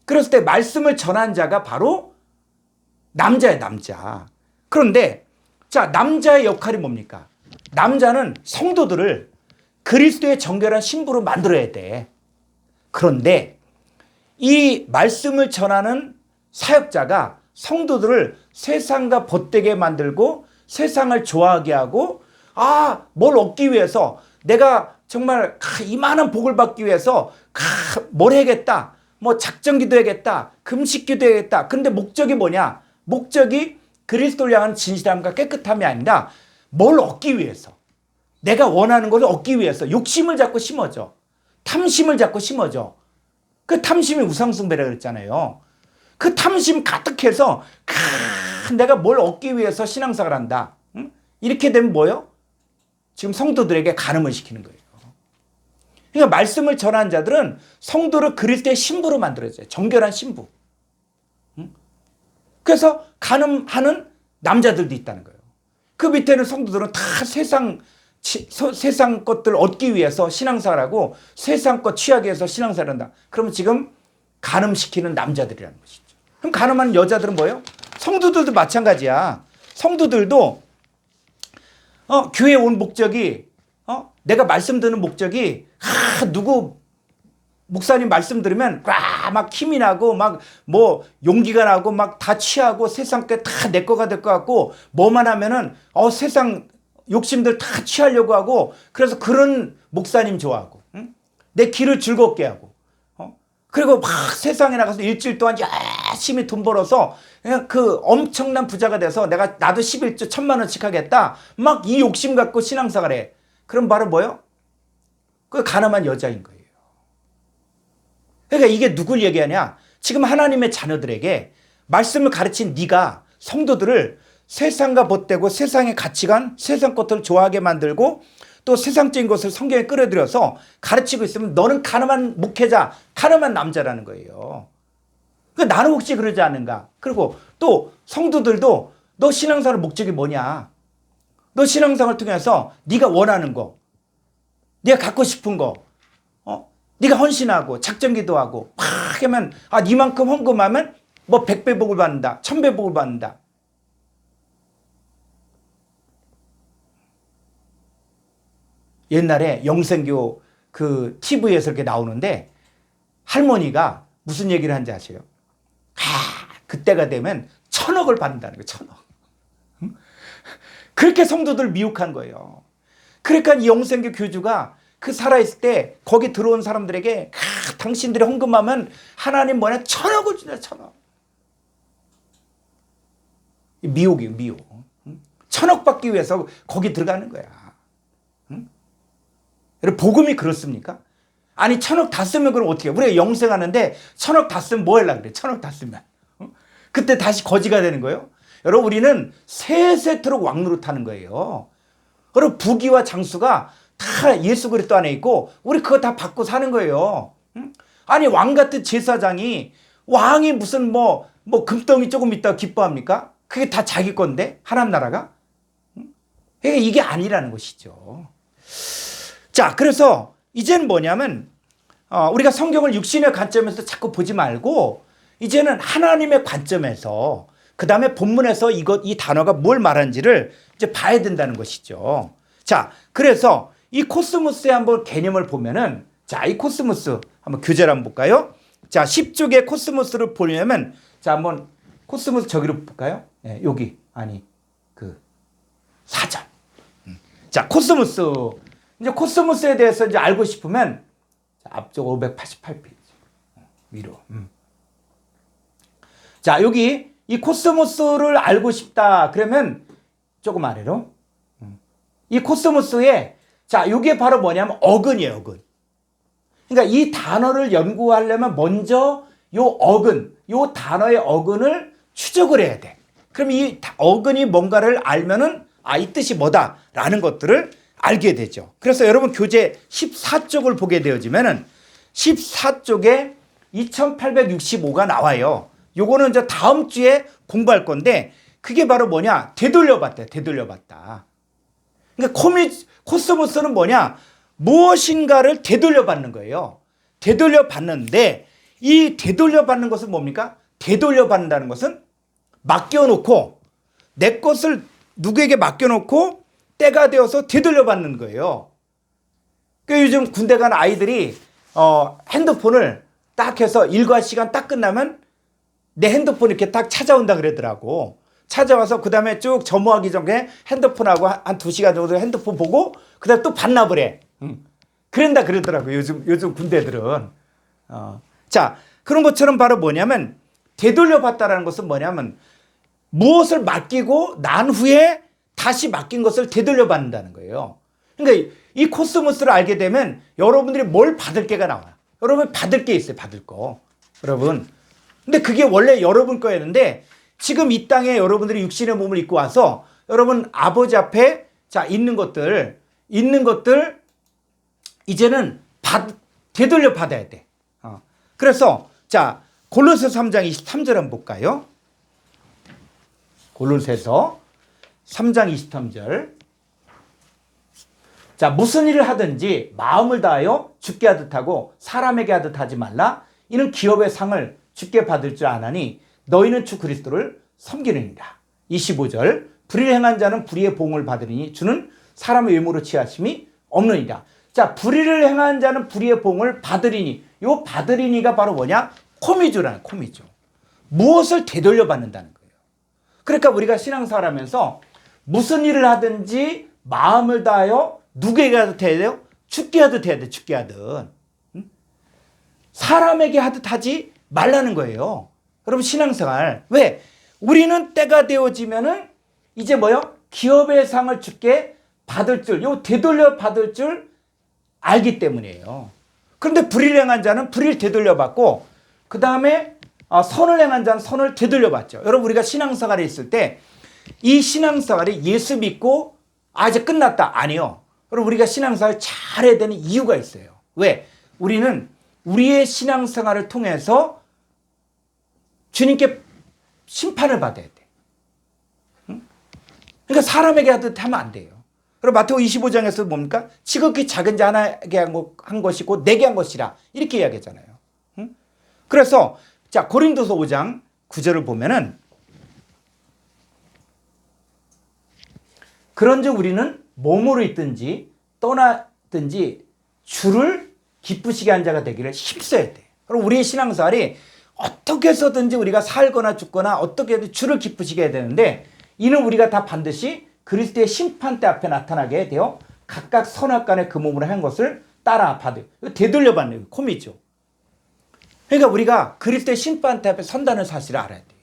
그랬을 때 말씀을 전한 자가 바로 남자예요, 남자. 그런데 자, 남자의 역할이 뭡니까? 남자는 성도들을 그리스도의 정결한 신부로 만들어야 돼. 그런데 이 말씀을 전하는 사역자가 성도들을 세상과 벗되게 만들고 세상을 좋아하게 하고 뭘 얻기 위해서 내가 정말 이만한 복을 받기 위해서 뭘 해야겠다. 뭐 작정기도 해야겠다. 금식기도 해야겠다. 근데 목적이 뭐냐? 목적이 그리스도를 향한 진실함과 깨끗함이 아니라 뭘 얻기 위해서 내가 원하는 것을 얻기 위해서 욕심을 자꾸 심어줘. 탐심을 자꾸 심어줘. 그 탐심이 우상숭배라고 그랬잖아요. 그 탐심 가득해서 내가 뭘 얻기 위해서 신앙생활을 한다. 이렇게 되면 뭐예요? 지금 성도들에게 간음을 시키는 거예요. 그러니까 말씀을 전하는 자들은 성도를 그리스도의 신부로 만들어줘요. 정결한 신부. 그래서 간음하는 남자들도 있다는 거예요. 그 밑에는 성도들은 다 세상 것들을 얻기 위해서 신앙생활하고 세상 것 취하기 위해서 신앙생활을 한다. 그러면 지금 간음시키는 남자들이라는 것이죠. 그럼 간음하는 여자들은 뭐예요? 성도들도 마찬가지야. 성도들도 교회에 온 목적이 내가 말씀 듣는 목적이 누구 목사님 말씀 들으면 막 힘이 나고 막 뭐 용기가 나고 막 다 취하고 세상 게 다 내 거가 될 것 같고 뭐만 하면은 세상 욕심들 다 취하려고 하고 그래서 그런 목사님 좋아하고 내 길을 즐겁게 하고 그리고 막 세상에 나가서 일주일 동안 열심히 돈 벌어서 그냥 그 엄청난 부자가 돼서 나도 11조 1,000만 원씩 하겠다 막 이 욕심 갖고 신앙생활 해. 그럼 바로 뭐예요? 그 가난한 여자인 거예요. 그러니까 이게 누굴 얘기하냐? 지금 하나님의 자녀들에게 말씀을 가르친 네가 성도들을 세상과 벗대고 세상의 가치관, 세상 것들을 좋아하게 만들고 또 세상적인 것을 성경에 끌어들여서 가르치고 있으면 너는 가늠한 목회자, 가늠한 남자라는 거예요. 나는 혹시 그러지 않은가? 그리고 또 성도들도 너 신앙생활 목적이 뭐냐? 너 신앙생활을 통해서 네가 원하는 거, 네가 갖고 싶은 거, 네가 헌신하고 작정기도하고 막 하면 니만큼 헌금하면 뭐 100배 복을 받는다, 1000배 복을 받는다. 옛날에 영생교 그 TV에서 이렇게 나오는데 할머니가 무슨 얘기를 하는지 아세요? 그때가 되면 1000억을 받는다는 거예요. 1000억. 그렇게 성도들 미혹한 거예요. 그러니까 이 영생교 교주가 그 살아있을 때 거기 들어온 사람들에게 당신들이 헌금하면 하나님 뭐냐 1000억을 준다. 1000억. 미혹이에요. 미혹. 1000억 받기 위해서 거기 들어가는 거야. 여러분 복음이 그렇습니까? 아니 1000억 다 쓰면 그럼 어떻게 해요? 우리가 영생하는데 1000억 다 쓰면 뭐 하려고 그래? 1000억 다 쓰면 그때 다시 거지가 되는 거예요? 여러분 우리는 세세토록 왕노릇하는 거예요. 여러분 부귀와 장수가 다 예수 그리스도 안에 있고 우리 그거 다 받고 사는 거예요. 아니 왕 같은 제사장이 왕이 무슨 뭐 금덩이 조금 있다고 기뻐합니까? 그게 다 자기 건데 하나님 나라가? 그러니까 이게 아니라는 것이죠. 자, 그래서 이제는 뭐냐면 우리가 성경을 육신의 관점에서 자꾸 보지 말고 이제는 하나님의 관점에서 그 다음에 본문에서 이 단어가 뭘 말하는지를 이제 봐야 된다는 것이죠. 자, 그래서 이 코스모스의 한번 개념을 보면은 자, 이 코스모스 한번 교재를 한번 볼까요? 자, 10쪽의 코스모스를 보려면 자, 한번 코스모스 저기로 볼까요? 네, 여기 아니 그 4장. 자, 코스모스. 이제 코스모스에 대해서 이제 알고 싶으면 앞쪽 588페이지 위로. 자, 여기 이 코스모스를 알고 싶다 그러면 조금 아래로. 이 코스모스에 자, 이게 바로 뭐냐면 어근이에요, 어근. 그러니까 이 단어를 연구하려면 먼저 요 어근, 요 단어의 어근을 추적을 해야 돼. 그럼 이 어근이 뭔가를 알면은 이 뜻이 뭐다라는 것들을 알게 되죠. 그래서 여러분 교재 14쪽을 보게 되어지면은 14쪽에 2865가 나와요. 요거는 이제 다음 주에 공부할 건데 그게 바로 뭐냐? 되돌려봤다. 되돌려봤다. 그러니까 코스모스는 뭐냐? 무엇인가를 되돌려받는 거예요. 되돌려받는데 이 되돌려받는 것은 뭡니까? 되돌려받는다는 것은 맡겨놓고 내 것을 누구에게 맡겨놓고 때가 되어서 되돌려받는 거예요. 그러니까 요즘 군대 간 아이들이 핸드폰을 딱 해서 일과 시간 딱 끝나면 내 핸드폰 이렇게 딱 찾아온다 그러더라고. 찾아와서 그 다음에 쭉 점호하기 전에 핸드폰하고 한 2시간 정도 핸드폰 보고 그 다음에 또 반납을 해. 그런다 그러더라고요. 요즘 군대들은. 자, 그런 것처럼 바로 뭐냐면 되돌려받다라는 것은 뭐냐면 무엇을 맡기고 난 후에 다시 맡긴 것을 되돌려받는다는 거예요. 그러니까 이 코스모스를 알게 되면 여러분들이 뭘 받을 게가 나와요. 여러분 받을 게 있어요. 받을 거. 여러분. 근데 그게 원래 여러분 거였는데 지금 이 땅에 여러분들이 육신의 몸을 입고 와서 여러분 아버지 앞에 자 있는 것들 이제는 되돌려 받아야 돼. 그래서 자 골로새서 3장 23절 한번 볼까요? 골로새서 3장 23절. 자, 무슨 일을 하든지 마음을 다하여 주께 하듯 하고 사람에게 하듯 하지 말라. 이는 기업의 상을 주께 받을 줄 아나니 너희는 주 그리스도를 섬기느니라. 25절. 불의를 행한 자는 불의의 보응을 받으리니 주는 사람의 외모로 취하심이 없느니라. 자, 불의를 행한 자는 불의의 보응을 받으리니. 요 받으리니가 바로 뭐냐? 코미주라는 코미주. 무엇을 되돌려 받는다는 거예요. 그러니까 우리가 신앙생활 하면서 무슨 일을 하든지 마음을 다하여 누구에게 하듯 해야 돼요? 주께 하듯 해야 돼. 주께 하듯. 사람에게 하듯 하지 말라는 거예요. 여러분 신앙생활. 왜? 우리는 때가 되어지면은 이제 뭐요? 기업의 상을 주께 받을 줄, 요 되돌려 받을 줄 알기 때문이에요. 그런데 불의를 행한 자는 불의를 되돌려 받고 그 다음에 선을 행한 자는 선을 되돌려 받죠. 여러분 우리가 신앙생활에 있을 때 이 신앙생활이 예수 믿고 이제 끝났다. 아니요. 그럼 우리가 신앙생활을 잘해야 되는 이유가 있어요. 왜? 우리는 우리의 신앙생활을 통해서 주님께 심판을 받아야 돼. 그러니까 사람에게 하듯 하면 안 돼요. 그리고 마태오 25장에서 뭡니까? 지극히 작은 자 하나에게 한 것이고 내게 한 것이라 이렇게 이야기하잖아요. 그래서 자 고린도서 5장 9절을 보면은 그런즉 우리는 몸으로 있든지 떠나든지 주를 기쁘시게 한 자가 되기를 힘써야 돼. 그럼 우리의 신앙생활이 어떻게 해서든지 우리가 살거나 죽거나 어떻게 해도 주를 기쁘시게 해야 되는데 이는 우리가 다 반드시 그리스도의 심판대 앞에 나타나게 되어 각각 선악간에 그 몸으로 한 것을 따라 받아요. 되돌려 받는 코미죠. 그러니까 우리가 그리스도의 심판대 앞에 선다는 사실을 알아야 돼요.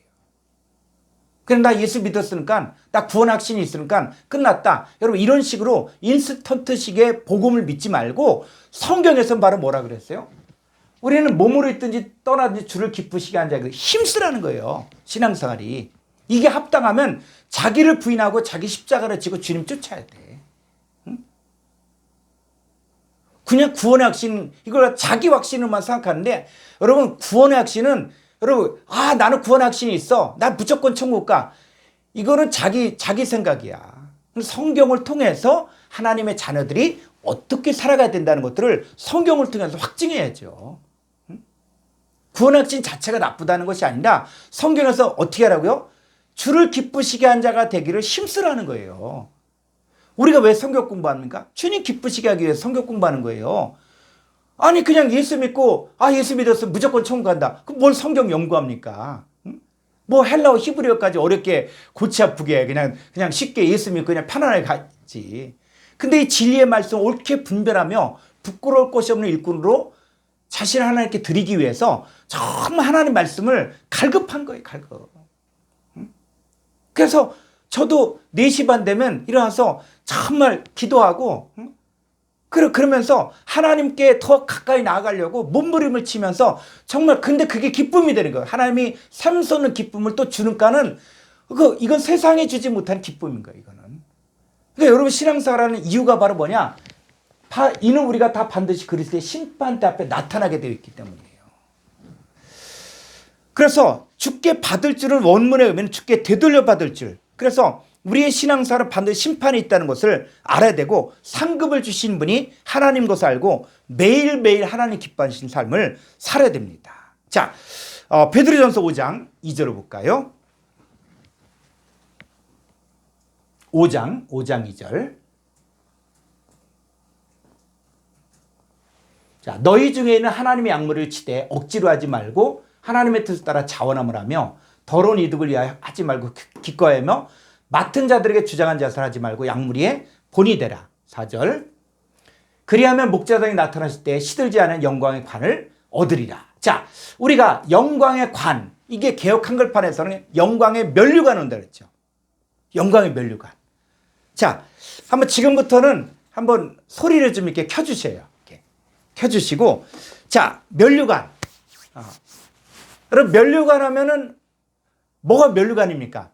그럼 나 예수 믿었으니까 나 구원 확신이 있으니까 끝났다. 여러분 이런 식으로 인스턴트식의 복음을 믿지 말고 성경에서는 바로 뭐라 그랬어요? 우리는 몸으로 있든지 떠나든지 주를 기쁘시게 한 자에게 힘쓰라는 거예요. 신앙생활이. 이게 합당하면 자기를 부인하고 자기 십자가를 지고 주님 쫓아야 돼. 응? 그냥 구원의 확신, 이걸 자기 확신으로만 생각하는데 여러분 구원의 확신은 여러분 나는 구원의 확신이 있어. 나 무조건 천국 가. 이거는 자기 생각이야. 성경을 통해서 하나님의 자녀들이 어떻게 살아가야 된다는 것들을 성경을 통해서 확증해야죠. 구원의 확신 자체가 나쁘다는 것이 아니라 성경에서 어떻게 하라고요? 주를 기쁘시게 한 자가 되기를 힘쓰라는 거예요. 우리가 왜 성경 공부합니까? 주님 기쁘시게 하기 위해서 성경 공부하는 거예요. 아니 그냥 예수 믿고 예수 믿었어 무조건 천국 간다. 그럼 뭘 성경 연구합니까? 뭐 헬라어 히브리어까지 어렵게 골치 아프게 그냥 쉽게 예수 믿고 그냥 편안하게 가지. 근데 이 진리의 말씀을 옳게 분별하며 부끄러울 것이 없는 일꾼으로 자신을 하나님께 드리기 위해서 정말 하나님 말씀을 갈급한 거예요. 갈급. 그래서 저도 4시 반 되면 일어나서 정말 기도하고 그러면서 하나님께 더 가까이 나아가려고 몸부림을 치면서 정말 근데 그게 기쁨이 되는 거예요. 하나님이 샘솟는 기쁨을 또 주는가는 이건 세상에 주지 못한 기쁨인 거예요. 이거는. 그러니까 여러분 신앙생활하는 이유가 바로 뭐냐? 이는 우리가 다 반드시 그리스도의 심판대 앞에 나타나게 되어 있기 때문이에요. 그래서 주께 받을 줄은 원문에 의하면 주께 되돌려 받을 줄. 그래서 우리의 신앙생활은 반드시 심판이 있다는 것을 알아야 되고 상급을 주신 분이 하나님 것을 알고 매일매일 하나님 기뻐하시는 삶을 살아야 됩니다. 자, 베드로전서 5장 2절을 볼까요? 5장 2절. 자, 너희 중에는 하나님의 약물을 치되 억지로 하지 말고 하나님의 뜻을 따라 자원함을 하며 더러운 이득을 위하여 하지 말고 기꺼이하며 맡은 자들에게 주장한 자세를 하지 말고 약물이에 본이 되라. 4절. 그리하면 목자장이 나타나실 때 시들지 않은 영광의 관을 얻으리라. 자, 우리가 영광의 관, 이게 개역 한글판에서는 영광의 면류관 온다 그랬죠. 영광의 면류관. 자, 한번 지금부터는 한번 소리를 좀 이렇게 켜주세요. 이렇게 켜주시고, 자, 면류관. 여러분 면류관 하면은 뭐가 면류관입니까?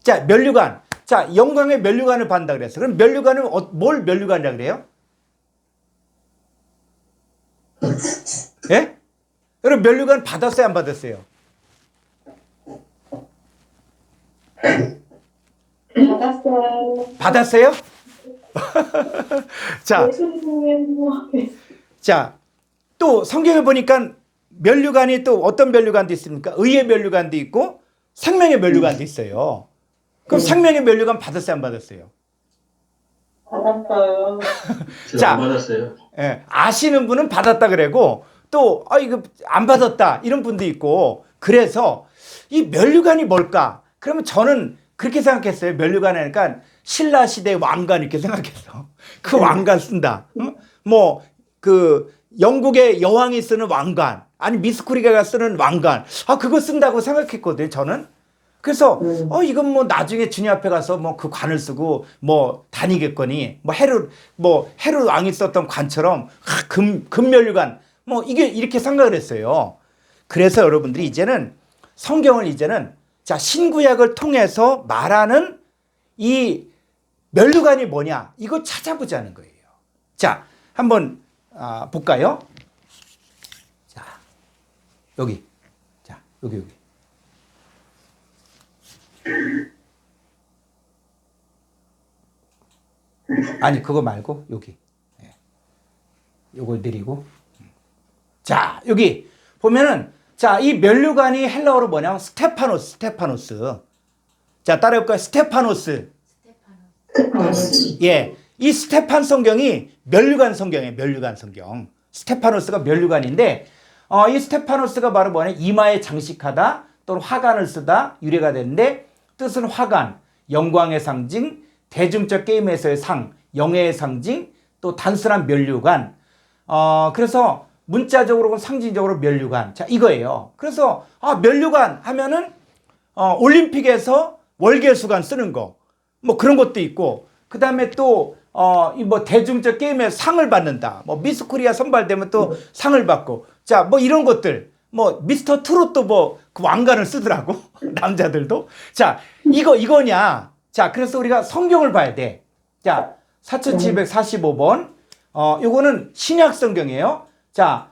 자, 면류관. 자, 영광의 면류관을 받는다 그랬어요. 그럼 면류관은 뭘 면류관이라 그래요? 예? 여러분 면류관 받았어요, 안 받았어요? 받았어요. 받았어요? 자, 자, 또 성경에 보니까 면류관이 또 어떤 면류관도 있습니까? 의의 면류관도 있고 생명의 면류관도 있어요. 그럼 생명의 면류관 받았어요, 안 받았어요? 받았어요. 자, 안 받았어요. 예, 아시는 분은 받았다 그러고 또 이거 안 받았다 이런 분도 있고 그래서 이 면류관이 뭘까? 그러면 저는 그렇게 생각했어요. 면류관이니까 신라 시대 왕관 이렇게 생각했어. 그 왕관 쓴다. 뭐 그 영국의 여왕이 쓰는 왕관 아니 미스코리가가 쓰는 왕관 그거 쓴다고 생각했거든요. 저는. 그래서 이건 뭐 나중에 주님 앞에 가서 뭐 그 관을 쓰고 뭐 다니겠거니 뭐 헤롯 왕이 썼던 관처럼 금면류관 뭐 이게 이렇게 생각을 했어요. 그래서 여러분들이 이제는 성경을 이제는 자, 신구약을 통해서 말하는 이 면류관이 뭐냐? 이거 찾아보자는 거예요. 자, 한번 볼까요? 자, 여기. 자, 여기. 아니, 그거 말고 여기. 요걸 내리고. 자, 여기 보면은 자, 이 면류관이 헬라어로 뭐냐면 스테파노스. 자, 따라해볼까요? 스테파노스. 예, 이 스테판 성경이 면류관 성경이에요. 면류관 성경. 스테파노스가 면류관인데, 이 스테파노스가 바로 뭐냐? 이마에 장식하다 또는 화관을 쓰다 유래가 되는데, 뜻은 화관, 영광의 상징, 대중적 게임에서의 상, 영예의 상징, 또 단순한 면류관. 그래서 문자적으로 상징적으로 면류관. 자, 이거예요. 그래서 면류관 하면은 올림픽에서 월계수관 쓰는 거. 뭐 그런 것도 있고, 그 다음에 또, 뭐 대중적 게임에 상을 받는다. 뭐 미스 코리아 선발되면 또 상을 받고. 자, 뭐 이런 것들. 뭐 미스터 트롯도 뭐 그 왕관을 쓰더라고. 남자들도. 자, 이거냐. 자, 그래서 우리가 성경을 봐야 돼. 자, 4745번. 요거는 신약 성경이에요. 자,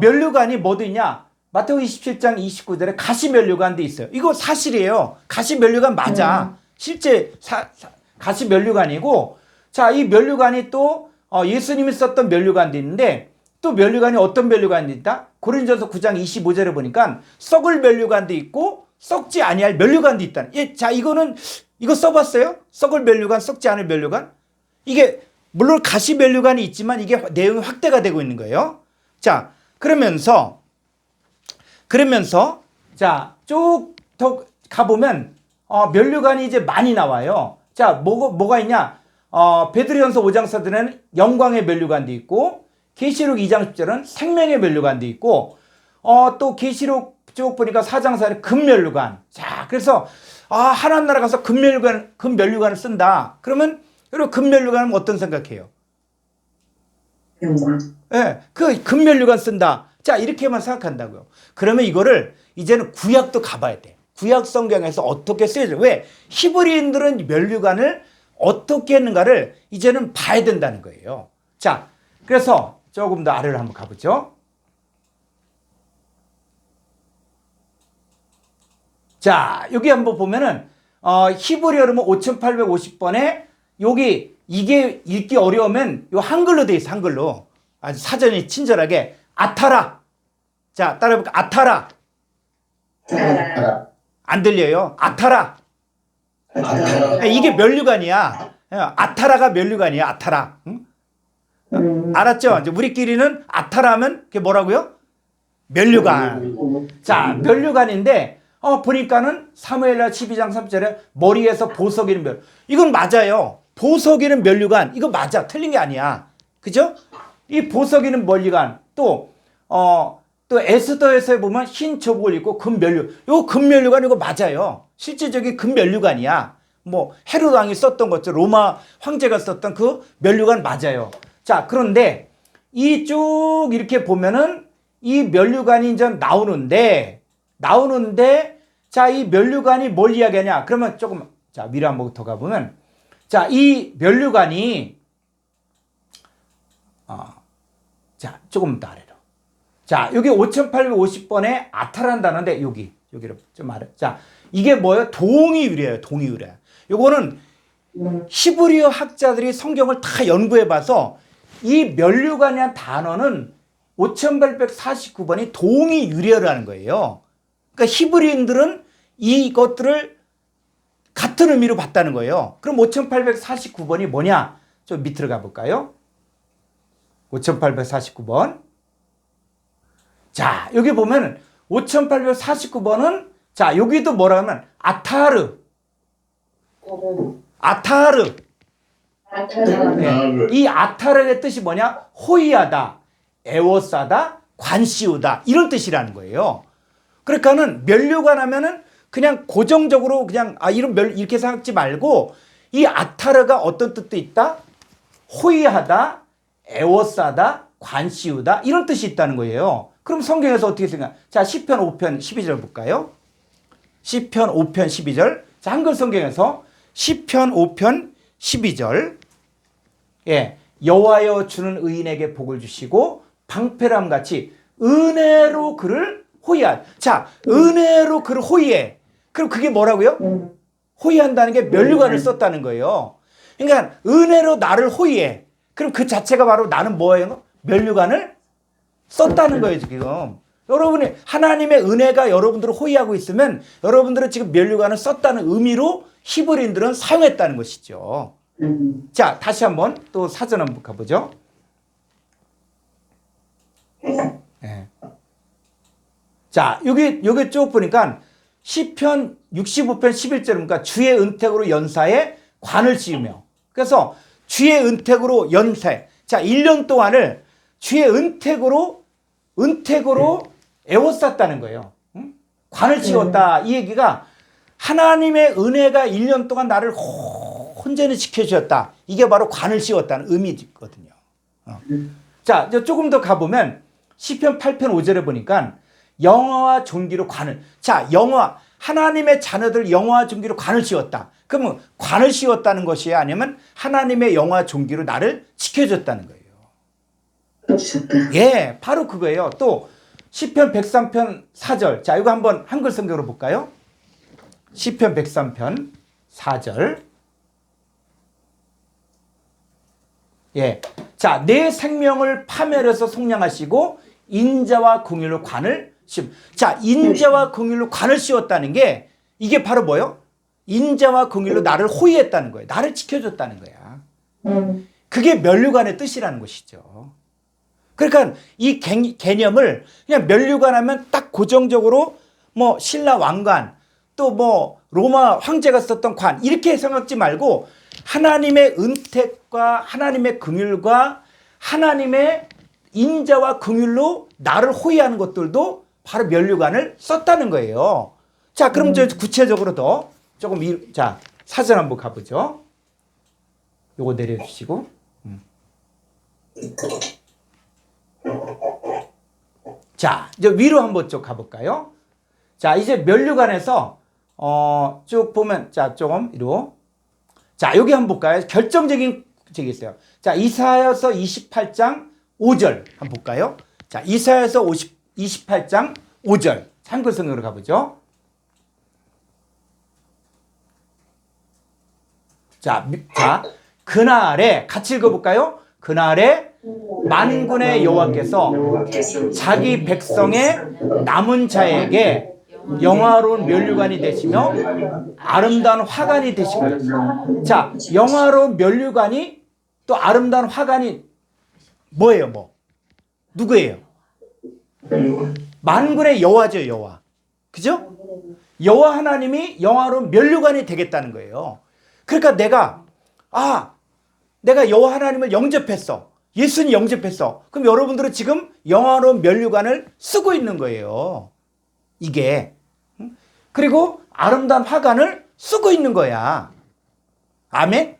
면류관이 뭐도 있냐. 마태복음 27장 29절에 가시면류관도 있어요. 이거 사실이에요. 가시면류관 맞아. 실제 가시 면류관이고, 자, 이 면류관이 또 예수님이 썼던 면류관도 있는데, 또 면류관이 어떤 면류관이 있다? 고린도전서 9장 25절에 보니까 썩을 면류관도 있고 썩지 아니할 면류관도 있다. 예, 자, 이거 써봤어요? 썩을 면류관, 썩지 않을 면류관? 이게 물론 가시 면류관이 있지만 이게 내용이 확대가 되고 있는 거예요. 자, 그러면서 자, 쭉 더 가보면 면류관이 이제 많이 나와요. 자, 뭐가 있냐? 베드로전서 5장 4절에는 영광의 면류관도 있고, 계시록 2장 10절은 생명의 면류관도 있고, 또 계시록 쭉 보니까 4장 4절에 금면류관. 자, 그래서 하나님 나라 가서 금면류관을 쓴다. 그러면 여러분 금면류관은 어떤 생각해요? 영광. 예, 그 금면류관 쓴다. 자, 이렇게만 생각한다고요. 그러면 이거를 이제는 구약도 가봐야 돼. 구약 성경에서 어떻게 쓰여져? 왜? 히브리인들은 면류관을 어떻게 했는가를 이제는 봐야 된다는 거예요. 자, 그래서 조금 더 아래로 한번 가보죠. 자, 여기 한번 보면은 히브리어로 5850번에 여기 이게 읽기 어려우면 요 한글로 돼 있어. 한글로. 아주 사전이 친절하게 아타라. 자, 따라해볼까? 아타라. 안 들려요? 아타라. 이게 면류관이야. 아타라가 면류관이야. 아타라. 응? 알았죠? 이제 우리끼리는 아타라면 그게 뭐라고요? 면류관. 자, 면류관인데 보니까는 사무엘하 12장 3절에 머리에서 보석이는 면. 이건 맞아요. 보석이는 면류관. 이거 맞아. 틀린 게 아니야. 그죠? 이 보석이는 면류관. 또 에스더에서 보면 흰 저복을 입고 요 금면류관 이거 맞아요. 실제적인 금면류관이야. 뭐 헤롯 왕이 썼던 것처럼 로마 황제가 썼던 그 면류관 맞아요. 자, 그런데 이 쭉 이렇게 보면은 이 면류관이 이제 나오는데 자, 이 면류관이 뭘 이야기하냐? 그러면 조금 자, 위로 한번 더 가보면 자, 이 면류관이 자, 조금 더 아래로. 자, 여기 5850번에 아타라는 단어인데 여기로 좀 아래. 자, 이게 뭐예요? 동의유래예요. 동의유래. 요거는 히브리어 학자들이 성경을 다 연구해 봐서 이 면류관이라는 단어는 5849번이 동의유래라는 거예요. 그러니까 히브리인들은 이것들을 같은 의미로 봤다는 거예요. 그럼 5849번이 뭐냐? 좀 밑으로 가볼까요? 5849번. 자, 여기 보면 5849번은 자, 여기도 뭐라 하면 아타르. 네. 이 아타르의 뜻이 뭐냐? 호의하다, 애워싸다, 관씌우다 이런 뜻이라는 거예요. 그러니까는 면류관 하면은 그냥 고정적으로 그냥 이렇게 생각하지 말고 이 아타르가 어떤 뜻도 있다? 호의하다, 애워싸다, 관씌우다 이런 뜻이 있다는 거예요. 그럼 성경에서 어떻게 생각? 자, 시편 5편 12절 볼까요? 시편 5편 12절. 자, 한글 성경에서 시편 5편 12절. 예. 여호와여 주는 의인에게 복을 주시고 방패람 같이 은혜로 그를 호위한. 자, 은혜로 그를 호위해. 그럼 그게 뭐라고요? 호위한다는 게 면류관을 썼다는 거예요. 그러니까 은혜로 나를 호위해. 그럼 그 자체가 바로 나는 뭐예요? 면류관을 썼다는 거예요, 지금. 여러분이 하나님의 은혜가 여러분들을 호위하고 있으면 여러분들은 지금 면류관을 썼다는 의미로 히브리인들은 사용했다는 것이죠. 자, 다시 한번 또 사전 한번 가보죠. 네. 자, 여기 쭉 보니까 시편 65편 11절이니까 주의 은택으로 연사에 관을 씌우며. 그래서 주의 은택으로 연사. 자, 1년 동안을 주의 은택으로 에워쌌다는 거예요. 응? 관을 씌웠다. 이 얘기가 하나님의 은혜가 1년 동안 나를 혼전히 지켜주셨다. 이게 바로 관을 씌웠다는 의미거든요. 자, 조금 더 가보면 시편 8편 5절에 보니까 영화와 존귀로 관을. 자, 하나님의 자녀들 영화와 존귀로 관을 씌웠다. 그러면 관을 씌웠다는 것이 아니면 하나님의 영화와 존귀로 나를 지켜줬다는 거예요. 예, 바로 그거예요. 또 시편 103편 4절. 자, 이거 한번 한글 성경으로 볼까요? 시편 103편 4절. 예. 자, 내 생명을 파멸해서 속량하시고 인자와 공의로 관을 씌우. 자, 인자와 공의로 관을 씌웠다는 게 이게 바로 뭐예요? 인자와 공의로 나를 호위했다는 거예요. 나를 지켜줬다는 거야. 그게 면류관의 뜻이라는 것이죠. 그러니까 이 개념을 그냥 면류관 하면 딱 고정적으로 뭐 신라 왕관 또 뭐 로마 황제가 썼던 관 이렇게 생각지 말고 하나님의 은택과 하나님의 긍휼과 하나님의 인자와 긍휼로 나를 호위하는 것들도 바로 면류관을 썼다는 거예요. 자, 그럼 저 구체적으로 더 조금 자, 사전 한번 가보죠. 요거 내려주시고. 자, 이제 위로 한번 쭉 가볼까요? 자, 이제 면류관에서 쭉 보면 자, 조금 위로. 자, 여기 한번 볼까요? 결정적인 적이 있어요. 자, 이사야서 28장 5절 한번 볼까요? 자, 이사야서 28장 5절. 한글 성경으로 가보죠. 자, 그날에 같이 읽어볼까요? 그날에 만군의 여호와께서 자기 백성의 남은 자에게 영화로운 면류관이 되시며 아름다운 화관이 되시고. 자, 영화로운 면류관이 또 아름다운 화관이 뭐예요? 뭐 누구예요? 만군의 여호와죠, 여호와. 그죠? 여호와 하나님이 영화로운 면류관이 되겠다는 거예요. 그러니까 내가 여호와 하나님을 영접했어. 예수님 영접했어. 그럼 여러분들은 지금 영화로운 면류관을 쓰고 있는 거예요. 이게. 그리고 아름다운 화관을 쓰고 있는 거야. 아멘?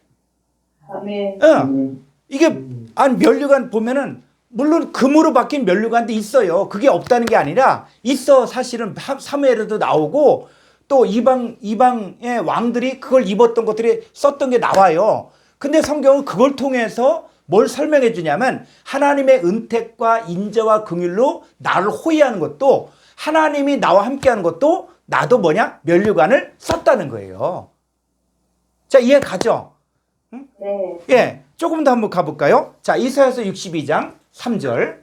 아멘. 이게 면류관 보면은 물론 금으로 박힌 면류관도 있어요. 그게 없다는 게 아니라 있어. 사실은 사무엘에도 나오고 또 이방의 왕들이 그걸 입었던 것들이 썼던 게 나와요. 근데 성경은 그걸 통해서 뭘 설명해 주냐면 하나님의 은택과 인자와 긍휼로 나를 호위하는 것도 하나님이 나와 함께하는 것도 나도 뭐냐? 면류관을 썼다는 거예요. 자, 이해 가죠? 응? 네. 예, 조금 더 한번 가볼까요? 자, 이사야서 62장 3절.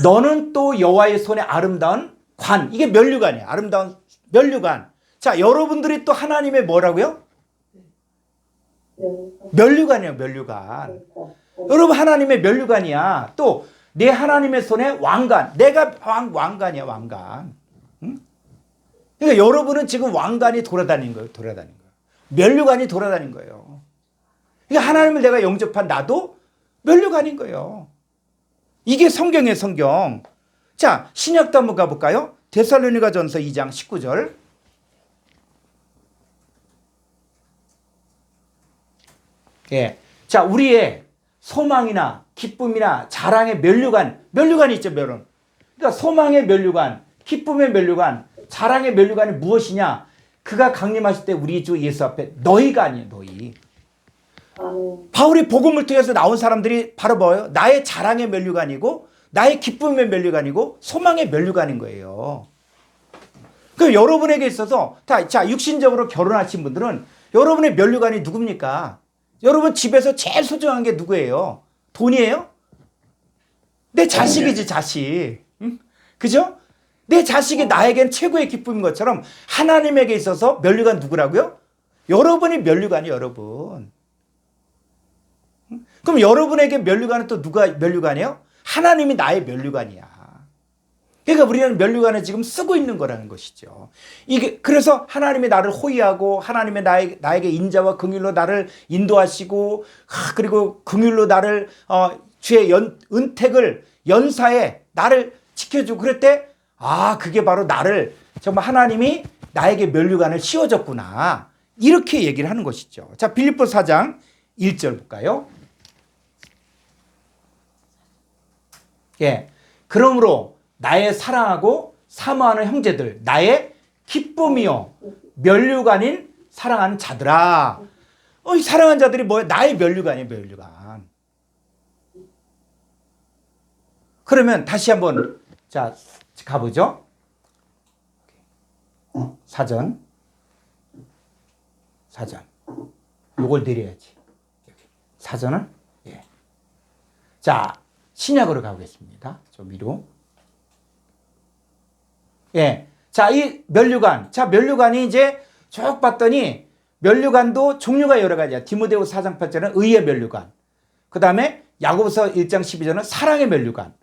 너는 또 여호와의 손에 아름다운 관. 이게 면류관이에요. 아름다운 면류관. 자, 여러분들이 또 하나님의 뭐라고요? 면류관이에요, 면류관. 여러분 하나님의 면류관이야. 또 내 하나님의 손에 왕관. 내가 왕관이야, 왕관. 응? 그러니까 여러분은 지금 왕관이 돌아다니는 거예요, 돌아다니는 거예요. 면류관이 돌아다니는 거예요. 그러니까 하나님을 내가 영접한 나도 면류관인 거예요. 이게 성경의 성경. 자, 신약도 한번 가볼까요? 데살로니가전서 2장 19절. 예. 자, 우리의 소망이나 기쁨이나 자랑의 면류관이 있죠, 면은. 그러니까 소망의 면류관, 기쁨의 면류관, 자랑의 면류관이 무엇이냐? 그가 강림하실 때 우리 주 예수 앞에 너희가 아니에요. 너희. 바울이 복음을 통해서 나온 사람들이 바로 뭐예요? 나의 자랑의 면류관이고 나의 기쁨의 면류관이고 소망의 면류관인 거예요. 그 여러분에게 있어서 자 육신적으로 결혼하신 분들은 여러분의 면류관이 누굽니까? 여러분 집에서 제일 소중한 게 누구예요? 돈이에요? 내 자식이지 자식. 응? 그죠? 내 자식이 나에겐 최고의 기쁨인 것처럼 하나님에게 있어서 면류관 누구라고요? 여러분이 면류관이에요. 여러분. 그럼 여러분에게 면류관은 또 누가 면류관이에요? 하나님이 나의 면류관이야. 그러니까 우리는 면류관을 지금 쓰고 있는 거라는 것이죠. 이게 그래서 하나님이 나를 호의하고 하나님의 나에게 인자와 긍휼로 나를 인도하시고 그리고 긍휼로 나를 주의 은택을 연사해 나를 지켜주고 그럴 때 그게 바로 나를 정말 하나님이 나에게 면류관을 씌워줬구나. 이렇게 얘기를 하는 것이죠. 자, 빌립보 4장 1절 볼까요? 예. 그러므로 나의 사랑하고 사모하는 형제들, 나의 기쁨이요 면류관인 사랑하는 자들아. 이 사랑하는 자들이 뭐예요? 나의 면류관이에요. 면류관. 그러면 다시 한번 자 가보죠. 사전 요걸 내려야지. 사전을 예. 자 신약으로 가보겠습니다. 좀 위로. 예. 자, 이 면류관. 자, 면류관이 이제 쭉 봤더니 면류관도 종류가 여러 가지야. 디모데후서 4장 8절은 의의 면류관. 그 다음에 야고보서 1장 12절은 사랑의 면류관.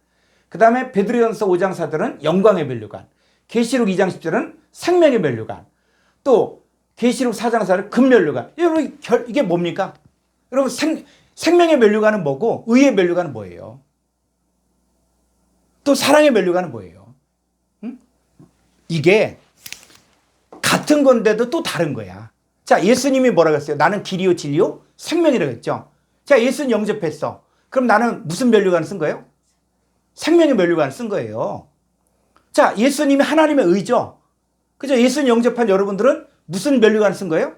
그 다음에 베드로전서 5장 4절은 영광의 면류관. 계시록 2장 10절은 생명의 면류관. 또 계시록 4장 4절은 금면류관. 여러분 이게 뭡니까? 여러분 생명의 면류관은 뭐고 의의 면류관은 뭐예요? 또 사랑의 면류관은 뭐예요? 응? 이게 같은 건데도 또 다른 거야. 자, 예수님이 뭐라고 했어요? 나는 길이요 진리요 생명이라고 했죠. 자, 예수는 영접했어. 그럼 나는 무슨 면류관을 쓴 거예요? 생명의 면류관을 쓴 거예요. 자, 예수님이 하나님의 의죠. 그죠? 예수님 영접한 여러분들은 무슨 면류관을 쓴 거예요?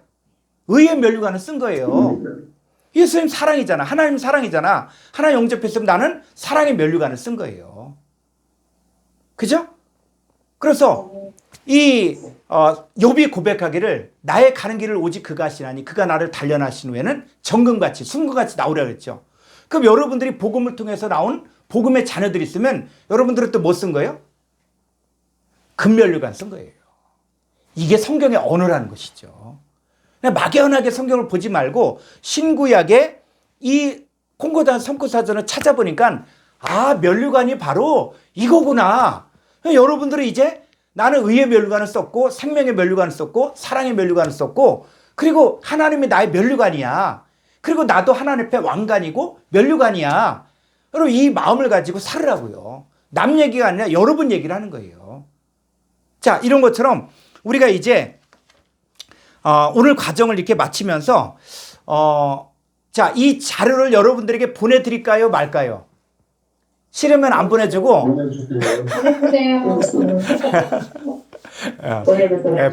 의의 면류관을 쓴 거예요. 예수님 사랑이잖아. 하나님 사랑이잖아. 하나님 영접했으면 나는 사랑의 면류관을 쓴 거예요. 그죠? 그래서 이 욥이 고백하기를 나의 가는 길을 오직 그가 하시나니 그가 나를 단련하신 후에는 정금같이 순금같이 나오라 그랬죠. 그럼 여러분들이 복음을 통해서 나온 복음의 자녀들이 있으면 여러분들은 또 뭐 쓴 거예요? 금면류관 쓴 거예요. 이게 성경의 언어라는 것이죠. 그냥 막연하게 성경을 보지 말고 신구약의 이 콩고단 성구사전을 찾아보니까 면류관이 바로 이거구나. 여러분들이 이제 나는 의의 면류관을 썼고 생명의 면류관을 썼고 사랑의 면류관을 썼고 그리고 하나님이 나의 면류관이야. 그리고 나도 하나님 앞에 왕관이고 면류관이야. 여러분 이 마음을 가지고 살으라고요. 남 얘기가 아니라 여러분 얘기를 하는 거예요. 자, 이런 것처럼 우리가 이제 오늘 과정을 이렇게 마치면서 자, 이 자료를 여러분들에게 보내드릴까요 말까요? 싫으면 안 보내주고 보내주세요.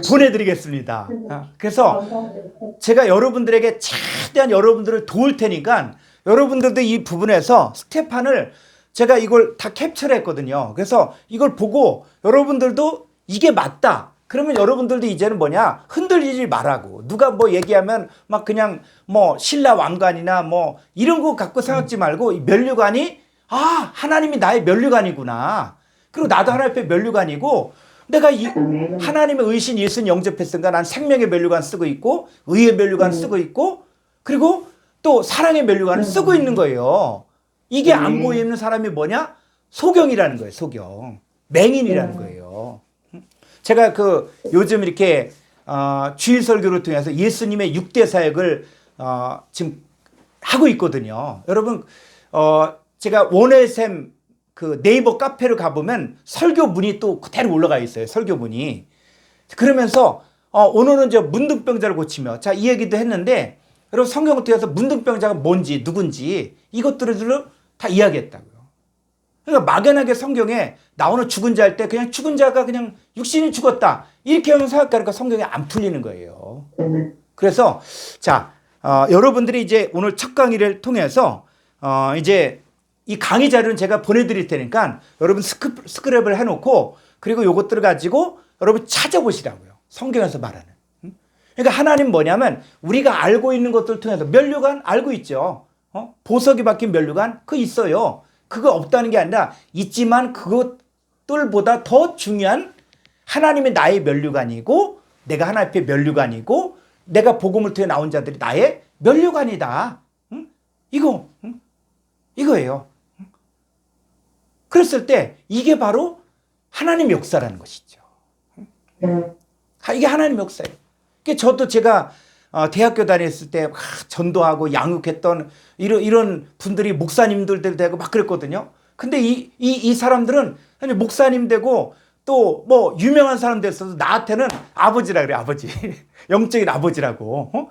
보내드리겠습니다. 그래서 제가 여러분들에게 최대한 여러분들을 도울 테니까 여러분들도 이 부분에서 스테판을 제가 이걸 다 캡처를 했거든요. 그래서 이걸 보고 여러분들도 이게 맞다. 그러면 여러분들도 이제는 뭐냐 흔들리지 말라고. 누가 뭐 얘기하면 막 그냥 뭐 신라 왕관이나 뭐 이런 거 갖고 생각지 말고 이 면류관이 하나님이 나의 면류관이구나. 그리고 나도 하나님 앞에 면류관이고 내가 이 하나님의 의신 예수님 영접했으니까 난 생명의 면류관 쓰고 있고 의의 면류관 쓰고 있고 그리고 또 사랑의 면류관을 쓰고 있는 거예요. 이게 안 보이는 사람이 뭐냐? 소경이라는 거예요. 소경. 맹인이라는 거예요. 제가 요즘 이렇게 주일 설교를 통해서 예수님의 6대 사역을 지금 하고 있거든요. 여러분 제가 원해샘 네이버 카페를 가보면 설교문이 또 그대로 올라가 있어요. 설교문이. 그러면서 오늘은 저 문둥병자를 고치며 자, 이 얘기도 했는데 여러분 성경을 통해서 문둥병자가 뭔지 누군지 이것들을 다 이야기했다고요. 그러니까 막연하게 성경에 나오는 죽은 자 할 때 그냥 죽은 자가 그냥 육신이 죽었다 이렇게 하면 생각하니까 성경이 안 풀리는 거예요. 그래서 자 여러분들이 이제 오늘 첫 강의를 통해서 이제 이 강의 자료는 제가 보내드릴 테니까 여러분 스크랩을 해놓고 그리고 요것들을 가지고 여러분 찾아보시라고요. 성경에서 말하는. 그러니까 하나님 뭐냐면 우리가 알고 있는 것들을 통해서 면류관 알고 있죠. 보석이 박힌 면류관 그거 있어요. 그거 없다는 게 아니라 있지만 그것들보다 더 중요한 하나님이 나의 면류관이고 내가 하나님 앞에 면류관이고 내가 복음을 통해 나온 자들이 나의 면류관이다. 이거예요. 그랬을 때 이게 바로 하나님의 역사라는 것이죠. 이게 하나님의 역사예요. 저도 제가 대학교 다녔을 때 전도하고 양육했던 이런 분들이 목사님들 되고 막 그랬거든요. 근데 이 사람들은 목사님 되고 또 뭐 유명한 사람 됐어도 나한테는 아버지라 그래, 아버지. 영적인 아버지라고.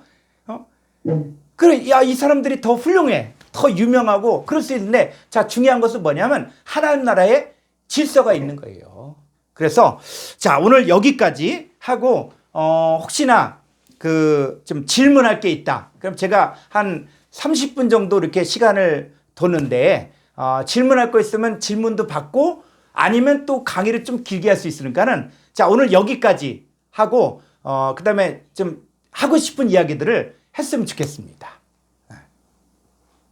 그래, 야, 이 사람들이 더 훌륭해. 더 유명하고 그럴 수 있는데 자, 중요한 것은 뭐냐면 하나님 나라에 질서가 있는 거예요. 그래서 자, 오늘 여기까지 하고 혹시나 좀 질문할 게 있다. 그럼 제가 한 30분 정도 이렇게 시간을 뒀는데 질문할 거 있으면 질문도 받고 아니면 또 강의를 좀 길게 할 수 있으니까는 자, 오늘 여기까지 하고 그다음에 좀 하고 싶은 이야기들을 했으면 좋겠습니다.